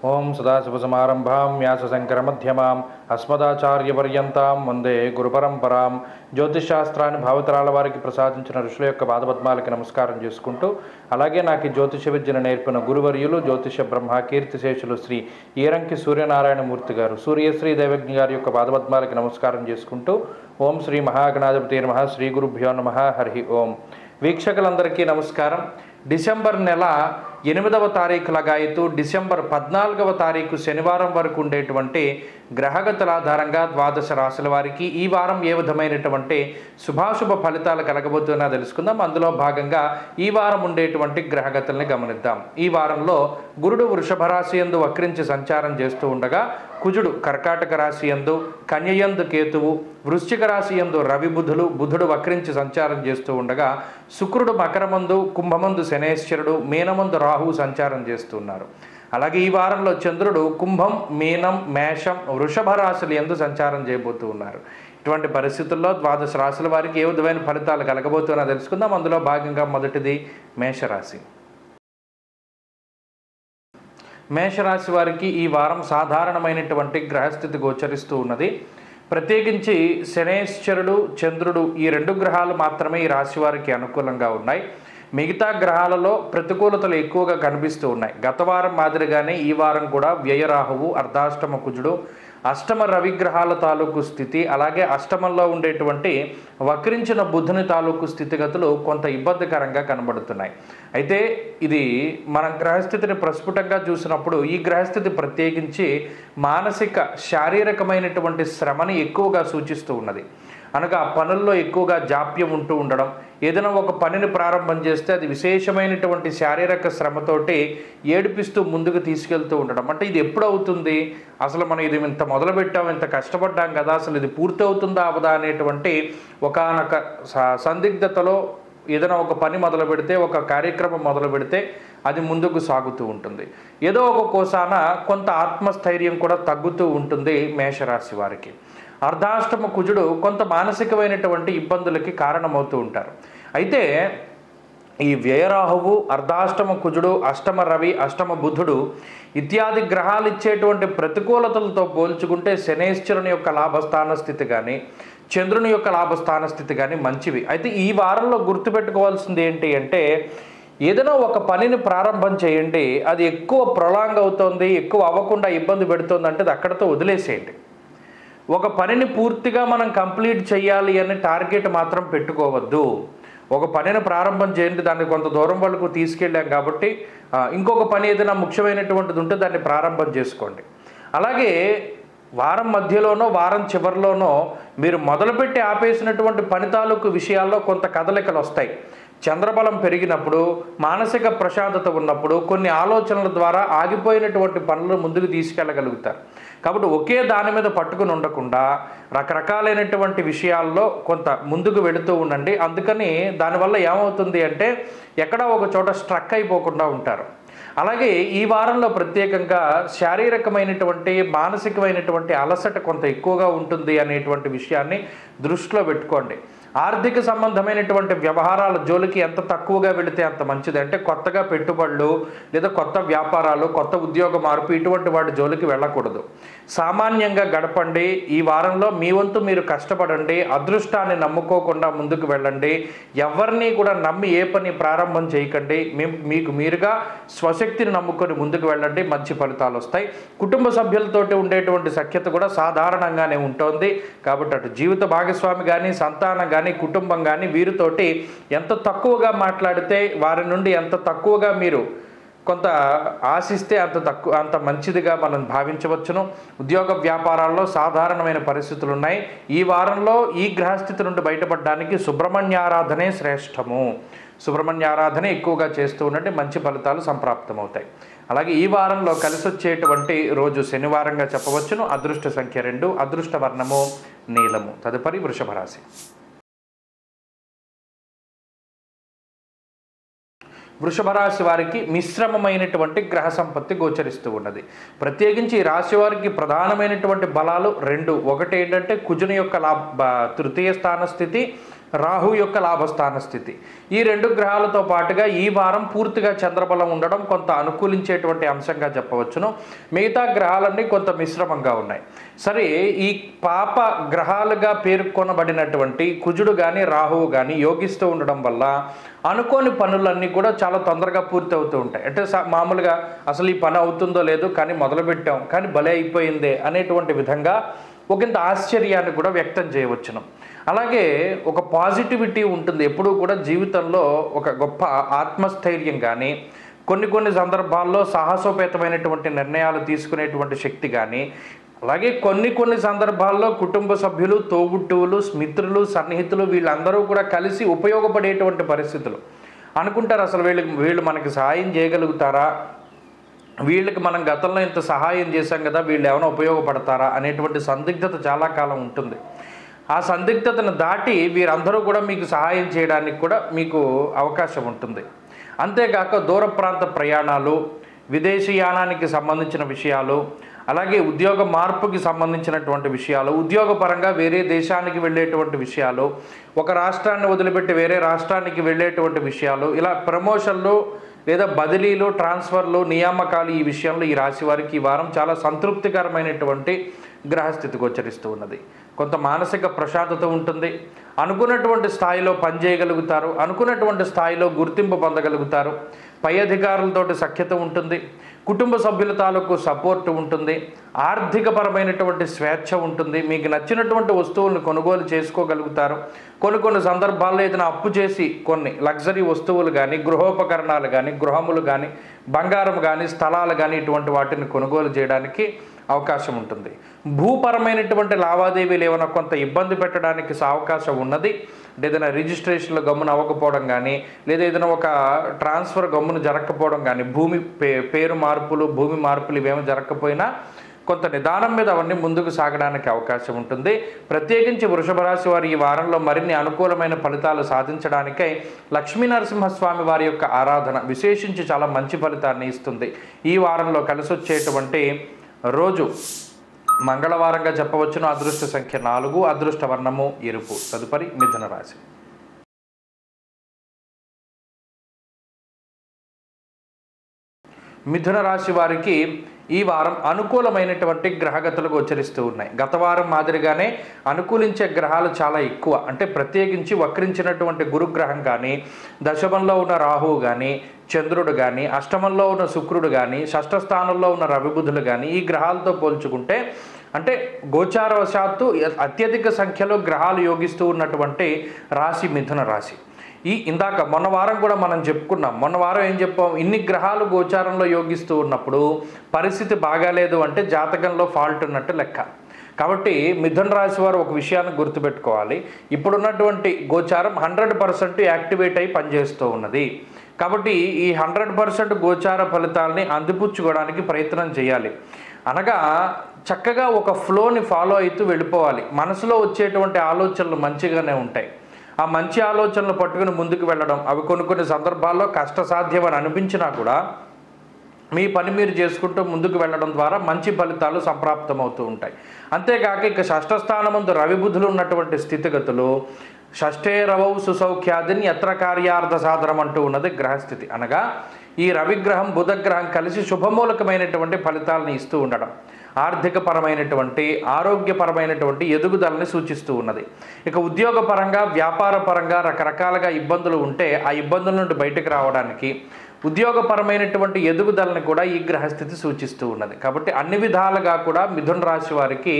ఓం సదాశివసమారంభాం వ్యాసశంకరమధ్యమాం అస్మదాచార్యపర్యంతాం వందే గురుపరంపరాం. జ్యోతిషశాస్త్రాన్ని భావతరాల వారికి ప్రసాదించిన ఋషుల యొక్క పాదపద్మాలకి నమస్కారం చేసుకుంటూ, అలాగే నాకు ఈ జ్యోతిష విద్యను నేర్పిన గురువర్యులు జ్యోతిష బ్రహ్మ కీర్తిశేషులు శ్రీ ఈరంకి సూర్యనారాయణమూర్తి గారు, సూర్యశ్రీ దైవజ్ఞ గారి యొక్క పాదపద్మాలకి నమస్కారం చేసుకుంటూ, ఓం శ్రీ మహాగణాధిపతి నమః, శ్రీ గురుభ్యో నమః, హరి ఓం. వీక్షకులందరికీ నమస్కారం. డిసెంబర్ నెల 8వ తారీఖు లగాయతు డిసెంబర్ 14వ తారీఖు శనివారం వరకు ఉండేటువంటి గ్రహగతుల ఆధారంగా ద్వాదశ రాశుల వారికి ఈ వారం ఏ విధమైనటువంటి శుభాశుభ ఫలితాలు కలగబోతున్నా తెలుసుకుందాం. అందులో భాగంగా ఈ వారం ఉండేటువంటి గ్రహగతుల్ని గమనిద్దాం. ఈ వారంలో గురుడు వృషభ రాశి యందు వక్రించి సంచారం చేస్తూ ఉండగా, కుజుడు కర్కాటక రాశి యందు, కన్యయందు కేతువు, వృశ్చిక రాశి యందు రవి బుధుడు వక్రించి సంచారం చేస్తూ ఉండగా, శుక్రుడు మకరమందు, కుంభమందు శనేశ్వరుడు, మీనమందు రాహువు సంచారం చేస్తున్నారు. అలాగే ఈ వారంలో చంద్రుడు కుంభం, మీనం, మేషం, వృషభ రాశులు యందు సంచారం చేయబోతూ ఉన్నారు. ఇటువంటి పరిస్థితుల్లో ద్వాదశ రాశుల వారికి ఏ విధమైన ఫలితాలు కలగబోతున్నా తెలుసుకుందాం. అందులో భాగంగా మొదటిది మేషరాశి. మేషరాశి వారికి ఈ వారం సాధారణమైనటువంటి గ్రహస్థితి గోచరిస్తూ ఉన్నది. ప్రత్యేకించి శనేశ్వరుడు, చంద్రుడు ఈ 2 గ్రహాలు మాత్రమే ఈ రాశి వారికి అనుకూలంగా ఉన్నాయి. మిగతా గ్రహాలలో ప్రతికూలతలు ఎక్కువగా కనిపిస్తూ ఉన్నాయి. గత వారం మాదిరిగానే ఈ వారం కూడా వ్యయరాహువు, అర్ధాష్టమ కుజుడు, అష్టమ రవిగ్రహాల తాలూకు స్థితి, అలాగే అష్టమంలో ఉండేటువంటి వక్రించిన బుధుని తాలూకు స్థితిగతులు కొంత ఇబ్బందికరంగా కనబడుతున్నాయి. అయితే ఇది మనం గ్రహస్థితిని ప్రస్ఫుటంగా చూసినప్పుడు ఈ గ్రహస్థితి ప్రత్యేకించి మానసిక శారీరకమైనటువంటి శ్రమని ఎక్కువగా సూచిస్తూ ఉన్నది. అనగా పనుల్లో ఎక్కువగా జాప్యం ఉంటూ ఉండడం, ఏదైనా ఒక పనిని ప్రారంభం చేస్తే అది విశేషమైనటువంటి శారీరక శ్రమతోటి ఏడిపిస్తూ ముందుకు తీసుకెళ్తూ ఉండడం. అంటే ఇది ఎప్పుడు అవుతుంది, అసలు మనం ఇది ఇంత మొదలుపెట్టాం, ఇంత కష్టపడ్డాం కదా, అసలు ఇది పూర్తి అవుతుందా అవదా అనేటువంటి ఒకానొక సందిగ్ధతలో ఏదైనా ఒక పని మొదలు పెడితే, ఒక కార్యక్రమం మొదలు పెడితే అది ముందుకు సాగుతూ ఉంటుంది. ఏదో ఒక కోసాన కొంత ఆత్మస్థైర్యం కూడా తగ్గుతూ ఉంటుంది మేషరాశి వారికి. అర్ధాష్టమ కుజుడు కొంత మానసికమైనటువంటి ఇబ్బందులకి కారణమవుతూ ఉంటారు. అయితే ఈ వ్యయరాహువు, అర్ధాష్టమ కుజుడు, అష్టమ రవి, అష్టమ బుధుడు ఇత్యాది గ్రహాలు ఇచ్చేటువంటి ప్రతికూలతలతో పోల్చుకుంటే శనేశ్వరుని యొక్క లాభస్థాన స్థితి కానీ, చంద్రుని యొక్క లాభస్థాన స్థితి కానీ మంచివి. అయితే ఈ వారంలో గుర్తుపెట్టుకోవాల్సింది ఏంటి అంటే, ఏదైనా ఒక పనిని ప్రారంభం చేయండి, అది ఎక్కువ ప్రొలాంగ్ అవుతుంది, ఎక్కువ అవ్వకుండా ఇబ్బంది పెడుతుంది అంటే అది అక్కడితో వదిలేసేయండి. ఒక పనిని పూర్తిగా మనం కంప్లీట్ చేయాలి అని టార్గెట్ మాత్రం పెట్టుకోవద్దు. ఒక పనిని ప్రారంభం చేయండి, దాన్ని కొంత దూరం వరకు తీసుకెళ్ళాం కాబట్టి ఇంకొక పని ఏదైనా ముఖ్యమైనటువంటిది ఉంటే దాన్ని ప్రారంభం చేసుకోండి. అలాగే వారం మధ్యలోనో వారం చివరిలోనో మీరు మొదలుపెట్టి ఆపేసినటువంటి పని తాలూకు విషయాల్లో కొంత కదలికలు వస్తాయి. చంద్రబలం పెరిగినప్పుడు, మానసిక ప్రశాంతత ఉన్నప్పుడు కొన్ని ఆలోచనల ద్వారా ఆగిపోయినటువంటి పనులు ముందుకు తీసుకెళ్ళగలుగుతారు. కాబట్టి ఒకే దాని మీద పట్టుకుని ఉండకుండా రకరకాలైనటువంటి విషయాల్లో కొంత ముందుకు వెళుతూ ఉండండి. అందుకని దానివల్ల ఏమవుతుంది అంటే ఎక్కడా ఒక చోట స్ట్రక్ అయిపోకుండా ఉంటారు. అలాగే ఈ వారంలో ప్రత్యేకంగా శారీరకమైనటువంటి, మానసికమైనటువంటి అలసట కొంత ఎక్కువగా ఉంటుంది అనేటువంటి విషయాన్ని దృష్టిలో పెట్టుకోండి. ఆర్థిక సంబంధమైనటువంటి వ్యవహారాల జోలికి ఎంత తక్కువగా వెళితే అంత మంచిది. అంటే కొత్తగా పెట్టుబడులు లేదా కొత్త వ్యాపారాలు, కొత్త ఉద్యోగ మార్పు ఇటువంటి వాటి జోలికి వెళ్ళకూడదు. సామాన్యంగా గడపండి. ఈ వారంలో మీ వంతు మీరు కష్టపడండి. అదృష్టాన్ని నమ్ముకోకుండా ముందుకు వెళ్ళండి. ఎవరిని కూడా నమ్మి ఏ పని ప్రారంభం చేయకండి. మీకు మీరుగా స్వశక్తిని నమ్ముకొని ముందుకు వెళ్ళండి. మంచి ఫలితాలు వస్తాయి. కుటుంబ సభ్యులతోటి ఉండేటువంటి సఖ్యత కూడా సాధారణంగానే ఉంటుంది. కాబట్టి అటు జీవిత భాగస్వామి కానీ, సంతానం కానీ, కుటుంబం కానీ వీరితోటి ఎంత తక్కువగా మాట్లాడితే, వారి నుండి ఎంత తక్కువగా మీరు కొంత ఆశిస్తే అంత మంచిదిగా మనం భావించవచ్చును. ఉద్యోగ వ్యాపారాల్లో సాధారణమైన పరిస్థితులు ఉన్నాయి. ఈ వారంలో ఈ గ్రహస్థితి నుండి బయటపడడానికి సుబ్రహ్మణ్యారాధనే శ్రేష్టము. సుబ్రహ్మణ్యారాధన ఎక్కువగా చేస్తూ ఉండండి, మంచి ఫలితాలు సంప్రాప్తమవుతాయి. అలాగే ఈ వారంలో కలిసి వచ్చేటువంటి రోజు శనివారంగా చెప్పవచ్చును. అదృష్ట సంఖ్య 2, అదృష్ట వర్ణము నీలము. తదుపరి వృషభ రాశి. వృషభ రాశి వారికి మిశ్రమమైనటువంటి గ్రహ సంపత్తి గోచరిస్తూ ఉన్నది. ప్రత్యేకించి ఈ రాశి వారికి ప్రధానమైనటువంటి బలాలు 2. ఒకటి ఏంటంటే కుజుని యొక్క తృతీయ స్థాన స్థితి, రాహు యొక్క లాభస్థాన స్థితి, ఈ రెండు గ్రహాలతో పాటుగా ఈ వారం పూర్తిగా చంద్రబలం ఉండడం కొంత అనుకూలించేటువంటి అంశంగా చెప్పవచ్చును. మిగతా గ్రహాలన్నీ కొంత మిశ్రమంగా ఉన్నాయి. సరే, ఈ పాప గ్రహాలుగా పేర్కొనబడినటువంటి కుజుడు కానీ రాహువు కానీ యోగిస్తూ ఉండడం వల్ల అనుకోని పనులన్నీ కూడా చాలా తొందరగా పూర్తి అవుతూ ఉంటాయి. అంటే మామూలుగా అసలు ఈ పని అవుతుందో లేదో కానీ మొదలుపెట్టాం కానీ భలే అయిపోయిందే అనేటువంటి విధంగా ఒకంత ఆశ్చర్యాన్ని కూడా వ్యక్తం చేయవచ్చును. అలాగే ఒక పాజిటివిటీ ఉంటుంది ఎప్పుడూ కూడా జీవితంలో. ఒక గొప్ప ఆత్మస్థైర్యం కానీ కొన్ని సందర్భాల్లో సాహసోపేతమైనటువంటి నిర్ణయాలు తీసుకునేటువంటి శక్తి కానీ, అలాగే కొన్ని సందర్భాల్లో కుటుంబ సభ్యులు, తోబుట్టువులు, మిత్రులు, సన్నిహితులు వీళ్ళందరూ కూడా కలిసి ఉపయోగపడేటువంటి పరిస్థితులు. అనుకుంటారు అసలు వీళ్ళు మనకి సహాయం చేయగలుగుతారా, వీళ్ళకి మనం గతంలో ఇంత సహాయం చేశాం కదా, వీళ్ళు ఏమైనా ఉపయోగపడతారా అనేటువంటి సందిగ్ధత చాలా కాలం ఉంటుంది. ఆ సందిగ్ధతను దాటి వీరందరూ కూడా మీకు సహాయం చేయడానికి కూడా మీకు అవకాశం ఉంటుంది. అంతేకాక దూర ప్రాంత ప్రయాణాలు, విదేశీయానానికి సంబంధించిన విషయాలు, అలాగే ఉద్యోగ మార్పుకి సంబంధించినటువంటి విషయాలు, ఉద్యోగపరంగా వేరే దేశానికి వెళ్ళేటువంటి విషయాలు, ఒక రాష్ట్రాన్ని వదిలిపెట్టి వేరే రాష్ట్రానికి వెళ్ళేటువంటి విషయాలు, ఇలా ప్రమోషన్లు లేదా బదిలీలు, ట్రాన్స్ఫర్లు, నియామకాలు, ఈ విషయంలో ఈ రాశి వారికి ఈ వారం చాలా సంతృప్తికరమైనటువంటి గ్రహస్థితి గోచరిస్తూ ఉన్నది. కొంత మానసిక ప్రశాంతత ఉంటుంది. అనుకున్నటువంటి స్థాయిలో పనిచేయగలుగుతారు, అనుకున్నటువంటి స్థాయిలో గుర్తింపు పొందగలుగుతారు. పై అధికారులతోటి సఖ్యత ఉంటుంది, కుటుంబ సభ్యుల తాలూకు సపోర్ట్ ఉంటుంది, ఆర్థికపరమైనటువంటి స్వేచ్ఛ ఉంటుంది. మీకు నచ్చినటువంటి వస్తువులను కొనుగోలు చేసుకోగలుగుతారు. కొన్ని సందర్భాల్లో ఏదైనా అప్పు చేసి కొన్ని లగ్జరీ వస్తువులు కానీ, గృహోపకరణాలు కానీ, గృహములు కానీ, బంగారం కానీ, స్థలాలు కానీ ఇటువంటి వాటిని కొనుగోలు చేయడానికి అవకాశం ఉంటుంది. భూపరమైనటువంటి లావాదేవీలు ఏమైనా కొంత ఇబ్బంది పెట్టడానికి అవకాశం ఉన్నది. ఏదైనా రిజిస్ట్రేషన్లు గమ్మున అవ్వకపోవడం కానీ, లేదా ఏదైనా ఒక ట్రాన్స్ఫర్ గమ్మున జరగకపోవడం కానీ, భూమి పేరు మార్పులు, భూమి మార్పులు ఇవేమీ జరగకపోయినా కొంత నిదానం మీద అవన్నీ ముందుకు సాగడానికి అవకాశం ఉంటుంది. ప్రత్యేకించి వృషభ రాశి వారి ఈ వారంలో మరిన్ని అనుకూలమైన ఫలితాలు సాధించడానికై లక్ష్మీనరసింహస్వామి వారి యొక్క ఆరాధన విశేషించి చాలా మంచి ఫలితాన్ని ఇస్తుంది. ఈ వారంలో కలిసి వచ్చేటువంటి రోజు మంగళవారంగా చెప్పవచ్చును. అదృష్ట సంఖ్య 4, అదృష్ట వర్ణము ఎరుపు. తదుపరి మిథున రాశి. మిథున రాశి వారికి ఈ వారం అనుకూలమైనటువంటి గ్రహగతులు గోచరిస్తూ ఉన్నాయి. గత వారం మాదిరిగానే అనుకూలించే గ్రహాలు చాలా ఎక్కువ. అంటే ప్రత్యేకించి వక్రించినటువంటి గురుగ్రహం కానీ, దశమంలో ఉన్న రాహువు కానీ, చంద్రుడు కానీ, అష్టమంలో ఉన్న శుక్రుడు కానీ, షష్ఠ స్థానంలో ఉన్న రవిబుధులు కానీ, ఈ గ్రహాలతో పోల్చుకుంటే అంటే గోచారవశాత్తు అత్యధిక సంఖ్యలో గ్రహాలు యోగిస్తూ ఉన్నటువంటి రాశి మిథున రాశి. ఇందాక మొన్న వారం కూడా మనం చెప్పుకున్నాం. మొన్న వారం ఏం చెప్పాం, ఇన్ని గ్రహాలు గోచారంలో యోగిస్తూ ఉన్నప్పుడు పరిస్థితి బాగాలేదు అంటే జాతకంలో ఫాల్ట్ ఉన్నట్టు లెక్క. కాబట్టి మిథున రాశి వారు ఒక విషయాన్ని గుర్తుపెట్టుకోవాలి. ఇప్పుడున్నటువంటి గోచారం 100% యాక్టివేట్ అయి పనిచేస్తూ ఉన్నది. కాబట్టి ఈ 100% గోచార ఫలితాలని అందిపుచ్చుకోవడానికి ప్రయత్నం చేయాలి. అనగా చక్కగా ఒక ఫ్లోని ఫాలో అవుతూ వెళ్ళిపోవాలి. మనసులో వచ్చేటువంటి ఆలోచనలు మంచిగానే ఉంటాయి. ఆ మంచి ఆలోచనలు పట్టుకుని ముందుకు వెళ్ళడం, అవి కొన్ని సందర్భాల్లో కష్టసాధ్యమని అనిపించినా కూడా మీ పని మీరు చేసుకుంటూ ముందుకు వెళ్ళడం ద్వారా మంచి ఫలితాలు సంప్రాప్తమవుతూ ఉంటాయి. అంతేకాక ఇక షష్ఠ స్థానమందు రవిబుధులు ఉన్నటువంటి స్థితిగతులు షష్ఠే రవౌ సుసౌఖ్యాదిని యత్ర కార్యార్థ సాధనం అంటూ ఉన్నది గ్రహస్థితి. అనగా ఈ రవిగ్రహం బుధగ్రహం కలిసి శుభమూలకమైనటువంటి ఫలితాలను ఇస్తూ ఉండడం, ఆర్థికపరమైనటువంటి ఆరోగ్యపరమైనటువంటి ఎదుగుదలని సూచిస్తూ ఉన్నది. ఇక ఉద్యోగపరంగా వ్యాపారపరంగా రకరకాలుగా ఇబ్బందులు ఉంటే ఆ ఇబ్బందుల నుండి బయటకు రావడానికి, ఉద్యోగపరమైనటువంటి ఎదుగుదలని కూడా ఈ గ్రహస్థితి సూచిస్తూ ఉన్నది. కాబట్టి అన్ని విధాలుగా కూడా మిథున రాశి వారికి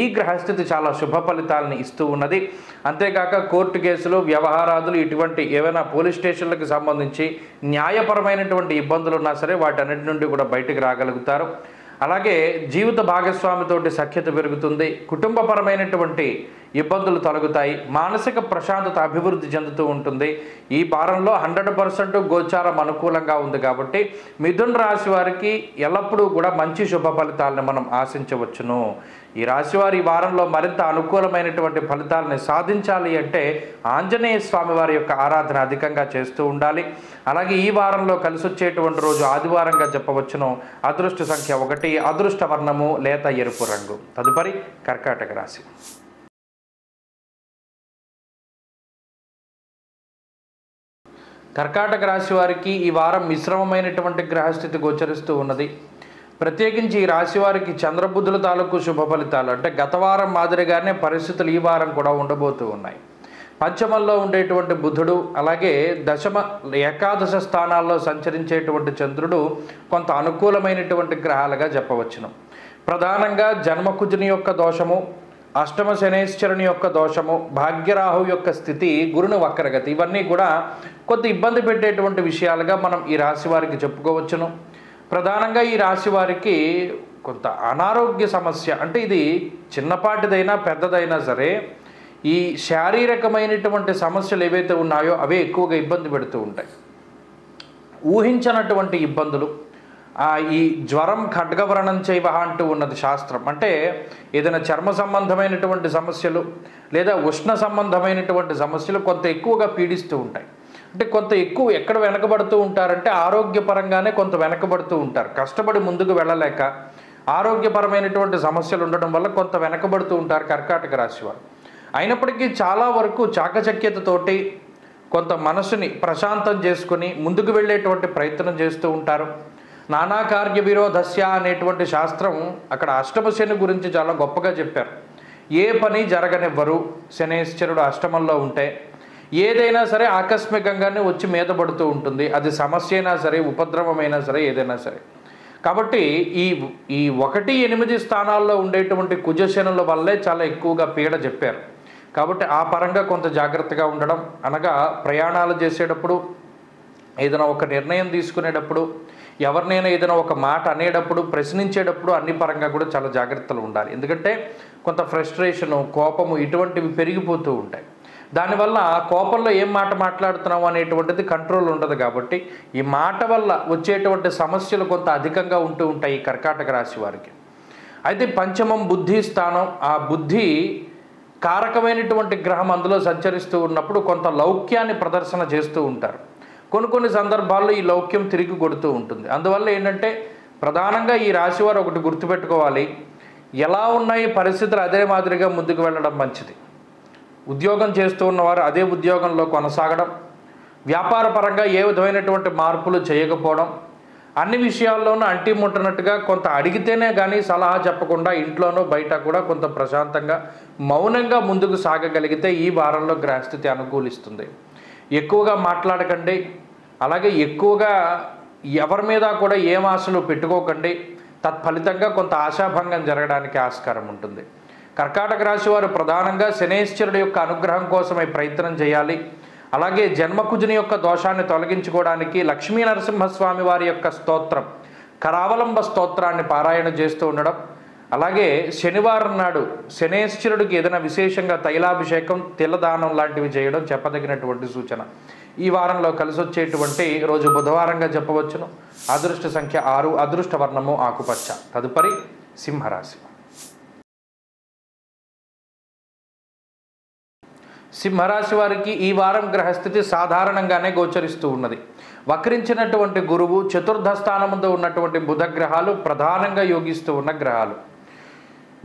ఈ గ్రహస్థితి చాలా శుభ ఫలితాలను ఇస్తూ ఉన్నది. అంతేకాక కోర్టు కేసులు, వ్యవహారాదులు, ఇటువంటి ఏవైనా పోలీస్ స్టేషన్లకు సంబంధించి న్యాయపరమైనటువంటి ఇబ్బందులు ఉన్నా సరే వాటన్నిటి నుండి కూడా బయటకు రాగలుగుతారు. అలాగే జీవిత భాగస్వామితోటి సఖ్యత పెరుగుతుంది, కుటుంబపరమైనటువంటి ఇబ్బందులు తొలగుతాయి, మానసిక ప్రశాంతత అభివృద్ధి చెందుతూ ఉంటుంది. ఈ వారంలో 100% గోచారం అనుకూలంగా ఉంది కాబట్టి మిథున రాశి వారికి ఎల్లప్పుడూ కూడా మంచి శుభ ఫలితాలను మనం ఆశించవచ్చును. ఈ రాశివారి ఈ వారంలో మరింత అనుకూలమైనటువంటి ఫలితాలని సాధించాలి అంటే ఆంజనేయ స్వామి వారి యొక్క ఆరాధన అధికంగా చేస్తూ ఉండాలి. అలాగే ఈ వారంలో కలిసి వచ్చేటువంటి రోజు ఆదివారంగా చెప్పవచ్చును. అదృష్ట సంఖ్య 1, అదృష్ట వర్ణము లేత ఎరుపు రంగు. తదుపరి కర్కాటక రాశి. కర్కాటక రాశి వారికి ఈ వారం మిశ్రమమైనటువంటి గ్రహస్థితి గోచరిస్తూ ఉన్నది. ప్రత్యేకించి ఈ రాశి వారికి చంద్రబుద్ధుల తాలూకు శుభ ఫలితాలు అంటే గత వారం మాదిరిగానే పరిస్థితులు ఈ వారం కూడా ఉండబోతూ ఉన్నాయి. పంచమంలో ఉండేటువంటి బుధుడు, అలాగే దశమ ఏకాదశ స్థానాల్లో సంచరించేటువంటి చంద్రుడు కొంత అనుకూలమైనటువంటి గ్రహాలుగా చెప్పవచ్చును. ప్రధానంగా జన్మకుజుని యొక్క దోషము, అష్టమ శనేశ్వరుని యొక్క దోషము, భాగ్యరాహు యొక్క స్థితి, గురుని వక్రగతి, ఇవన్నీ కూడా కొంత ఇబ్బంది పెట్టేటువంటి విషయాలుగా మనం ఈ రాశి వారికి చెప్పుకోవచ్చును. ప్రధానంగా ఈ రాశి వారికి కొంత అనారోగ్య సమస్య, అంటే ఇది చిన్నపాటిదైనా పెద్దదైనా సరే ఈ శారీరకమైనటువంటి సమస్యలు ఏవైతే ఉన్నాయో అవే ఎక్కువగా ఇబ్బంది పెడుతూ ఉంటాయి. ఊహించనటువంటి ఇబ్బందులు, ఈ జ్వరం ఖడ్గవ్రణం చైవ అంటూ ఉన్నది శాస్త్రం. అంటే ఏదైనా చర్మ సంబంధమైనటువంటి సమస్యలు లేదా ఉష్ణ సంబంధమైనటువంటి సమస్యలు కొంత ఎక్కువగా పీడిస్తూ ఉంటాయి. అంటే కొంత ఎక్కువ ఎక్కడ వెనకబడుతూ ఉంటారంటే ఆరోగ్యపరంగానే కొంత వెనకబడుతూ ఉంటారు. కష్టపడి ముందుకు వెళ్ళలేక ఆరోగ్యపరమైనటువంటి సమస్యలు ఉండడం వల్ల కొంత వెనకబడుతూ ఉంటారు కర్కాటక రాశి వారు. అయినప్పటికీ చాలా వరకు చాకచక్యతతోటి కొంత మనసుని ప్రశాంతం చేసుకుని ముందుకు వెళ్ళేటువంటి ప్రయత్నం చేస్తూ ఉంటారు. నానా కార్య విరోధస్య అనేటువంటి శాస్త్రం అక్కడ అష్టమ శని గురించి చాలా గొప్పగా చెప్పారు. ఏ పని జరగనివ్వరు శనేశ్వరుడు అష్టమంలో ఉంటే. ఏదైనా సరే ఆకస్మికంగానే వచ్చి మీద పడుతూ ఉంటుంది. అది సమస్య అయినా సరే, ఉపద్రవమైనా సరే, ఏదైనా సరే. కాబట్టి ఈ 1-8 స్థానాల్లో ఉండేటువంటి కుజశనుల వల్లే చాలా ఎక్కువగా పీడ చెప్పారు. కాబట్టి ఆ పరంగా కొంత జాగ్రత్తగా ఉండడం, అనగా ప్రయాణాలు చేసేటప్పుడు, ఏదైనా ఒక నిర్ణయం తీసుకునేటప్పుడు, ఎవరినైనా ఏదైనా ఒక మాట అనేటప్పుడు, ప్రశ్నించేటప్పుడు అన్ని పరంగా కూడా చాలా జాగ్రత్తలు ఉండాలి. ఎందుకంటే కొంత ఫ్రస్ట్రేషను, కోపము ఇటువంటివి పెరిగిపోతూ ఉంటాయి. దానివల్ల ఆ కోపంలో ఏం మాట మాట్లాడుతున్నాము అనేటువంటిది కంట్రోల్ ఉండదు. కాబట్టి ఈ మాట వల్ల వచ్చేటువంటి సమస్యలు కొంత అధికంగా ఉంటూ ఉంటాయి ఈ కర్కాటక రాశి వారికి. అయితే పంచమం బుద్ధి స్థానం, ఆ బుద్ధి కారకమైనటువంటి గ్రహం అందులో సంచరిస్తూ ఉన్నప్పుడు కొంత లౌక్యాన్ని ప్రదర్శన చేస్తూ ఉంటారు. కొన్ని సందర్భాల్లో ఈ లౌక్యం తిరిగి కొడుతూ ఉంటుంది. అందువల్ల ఏంటంటే ప్రధానంగా ఈ రాశివారు ఒకటి గుర్తుపెట్టుకోవాలి, ఎలా ఉన్నాయి పరిస్థితులు అదే మాదిరిగా ముందుకు వెళ్ళడం మంచిది. ఉద్యోగం చేస్తూ ఉన్నవారు అదే ఉద్యోగంలో కొనసాగడం, వ్యాపార పరంగా ఏ విధమైనటువంటి మార్పులు చేయకపోవడం, అన్ని విషయాల్లోనూ అంటి ముట్టనట్టుగా కొంత అడిగితేనే కానీ సలహా చెప్పకుండా ఇంట్లోనూ బయట కూడా కొంత ప్రశాంతంగా మౌనంగా ముందుకు సాగగలిగితే ఈ వారంలో గ్రహస్థితి అనుకూలిస్తుంది. ఎక్కువగా మాట్లాడకండి, అలాగే ఎక్కువగా ఎవరి మీద కూడా ఏం ఆశలు పెట్టుకోకండి. తత్ఫలితంగా కొంత ఆశాభంగం జరగడానికి ఆస్కారం ఉంటుంది. కర్కాటక రాశి వారు ప్రధానంగా శనేశ్వరుడు యొక్క అనుగ్రహం కోసమై ప్రయత్నం చేయాలి. అలాగే జన్మకుజుని యొక్క దోషాన్ని తొలగించుకోవడానికి లక్ష్మీ నరసింహస్వామి వారి యొక్క స్తోత్రం, కరావలంబ స్తోత్రాన్ని పారాయణ చేస్తూ ఉండడం, అలాగే శనివారం నాడు శనేశ్వరుడికి ఏదైనా విశేషంగా తైలాభిషేకం, తిలదానం లాంటివి చేయడం చెప్పదగినటువంటి సూచన. ఈ వారంలో కలిసి వచ్చేటువంటి రోజు బుధవారంగా చెప్పవచ్చును. అదృష్ట సంఖ్య 6, అదృష్ట వర్ణము ఆకుపచ్చ. తదుపరి సింహరాశి. సింహరాశి వారికి ఈ వారం గ్రహస్థితి సాధారణంగానే గోచరిస్తూ ఉన్నది. వక్రించినటువంటి గురువు, చతుర్థ స్థానముందు ఉన్నటువంటి బుధ గ్రహాలు ప్రధానంగా యోగిస్తూ ఉన్న గ్రహాలు.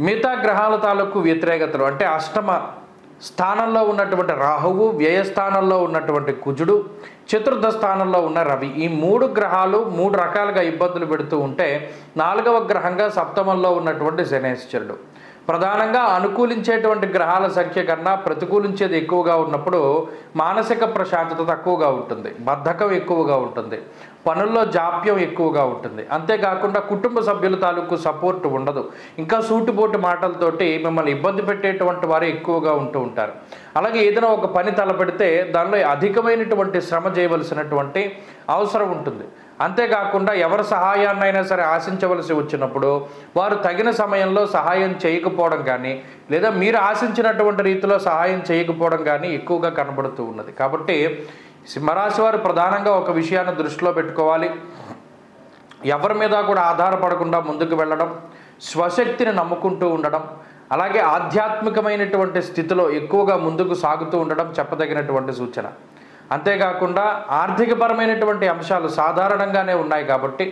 మిగతా గ్రహాల తాలూకు వ్యతిరేకతలు అంటే అష్టమ స్థానంలో ఉన్నటువంటి రాహువు, వ్యయస్థానంలో ఉన్నటువంటి కుజుడు, చతుర్థ స్థానంలో ఉన్న రవి, ఈ 3 గ్రహాలు 3 రకాలుగా ఇబ్బందులు పెడుతూ ఉంటే 4వ గ్రహంగా సప్తమంలో ఉన్నటువంటి శనేశ్వరుడు. ప్రధానంగా అనుకూలించేటువంటి గ్రహాల సంఖ్య కన్నా ప్రతికూలించేది ఎక్కువగా ఉన్నప్పుడు మానసిక ప్రశాంతత తక్కువగా ఉంటుంది, బద్ధకం ఎక్కువగా ఉంటుంది, పనుల్లో జాప్యం ఎక్కువగా ఉంటుంది. అంతేకాకుండా కుటుంబ సభ్యుల తాలూకు సపోర్ట్ ఉండదు. ఇంకా సూటిపోటు మాటలతోటి మిమ్మల్ని ఇబ్బంది పెట్టేటువంటి వారు ఎక్కువగా ఉంటూ ఉంటారు. అలాగే ఏదైనా ఒక పని తలపెడితే దానిలో అధికమైనటువంటి శ్రమ చేయవలసినటువంటి అవసరం ఉంటుంది. అంతేకాకుండా ఎవరి సహాయాన్నైనా సరే ఆశించవలసి వచ్చినప్పుడు వారు తగిన సమయంలో సహాయం చేయకపోవడం కానీ, లేదా మీరు ఆశించినటువంటి రీతిలో సహాయం చేయకపోవడం కానీ ఎక్కువగా కనబడుతూ ఉన్నది. కాబట్టి సింహరాశి వారు ప్రధానంగా ఒక విషయాన్ని దృష్టిలో పెట్టుకోవాలి. ఎవరి మీద కూడా ఆధారపడకుండా ముందుకు వెళ్ళడం, స్వశక్తిని నమ్ముకుంటూ ఉండడం, అలాగే ఆధ్యాత్మికమైనటువంటి స్థితిలో ఎక్కువగా ముందుకు సాగుతూ ఉండడం చెప్పదగినటువంటి సూచన. అంతేకాకుండా ఆర్థికపరమైనటువంటి అంశాలు సాధారణంగానే ఉన్నాయి కాబట్టి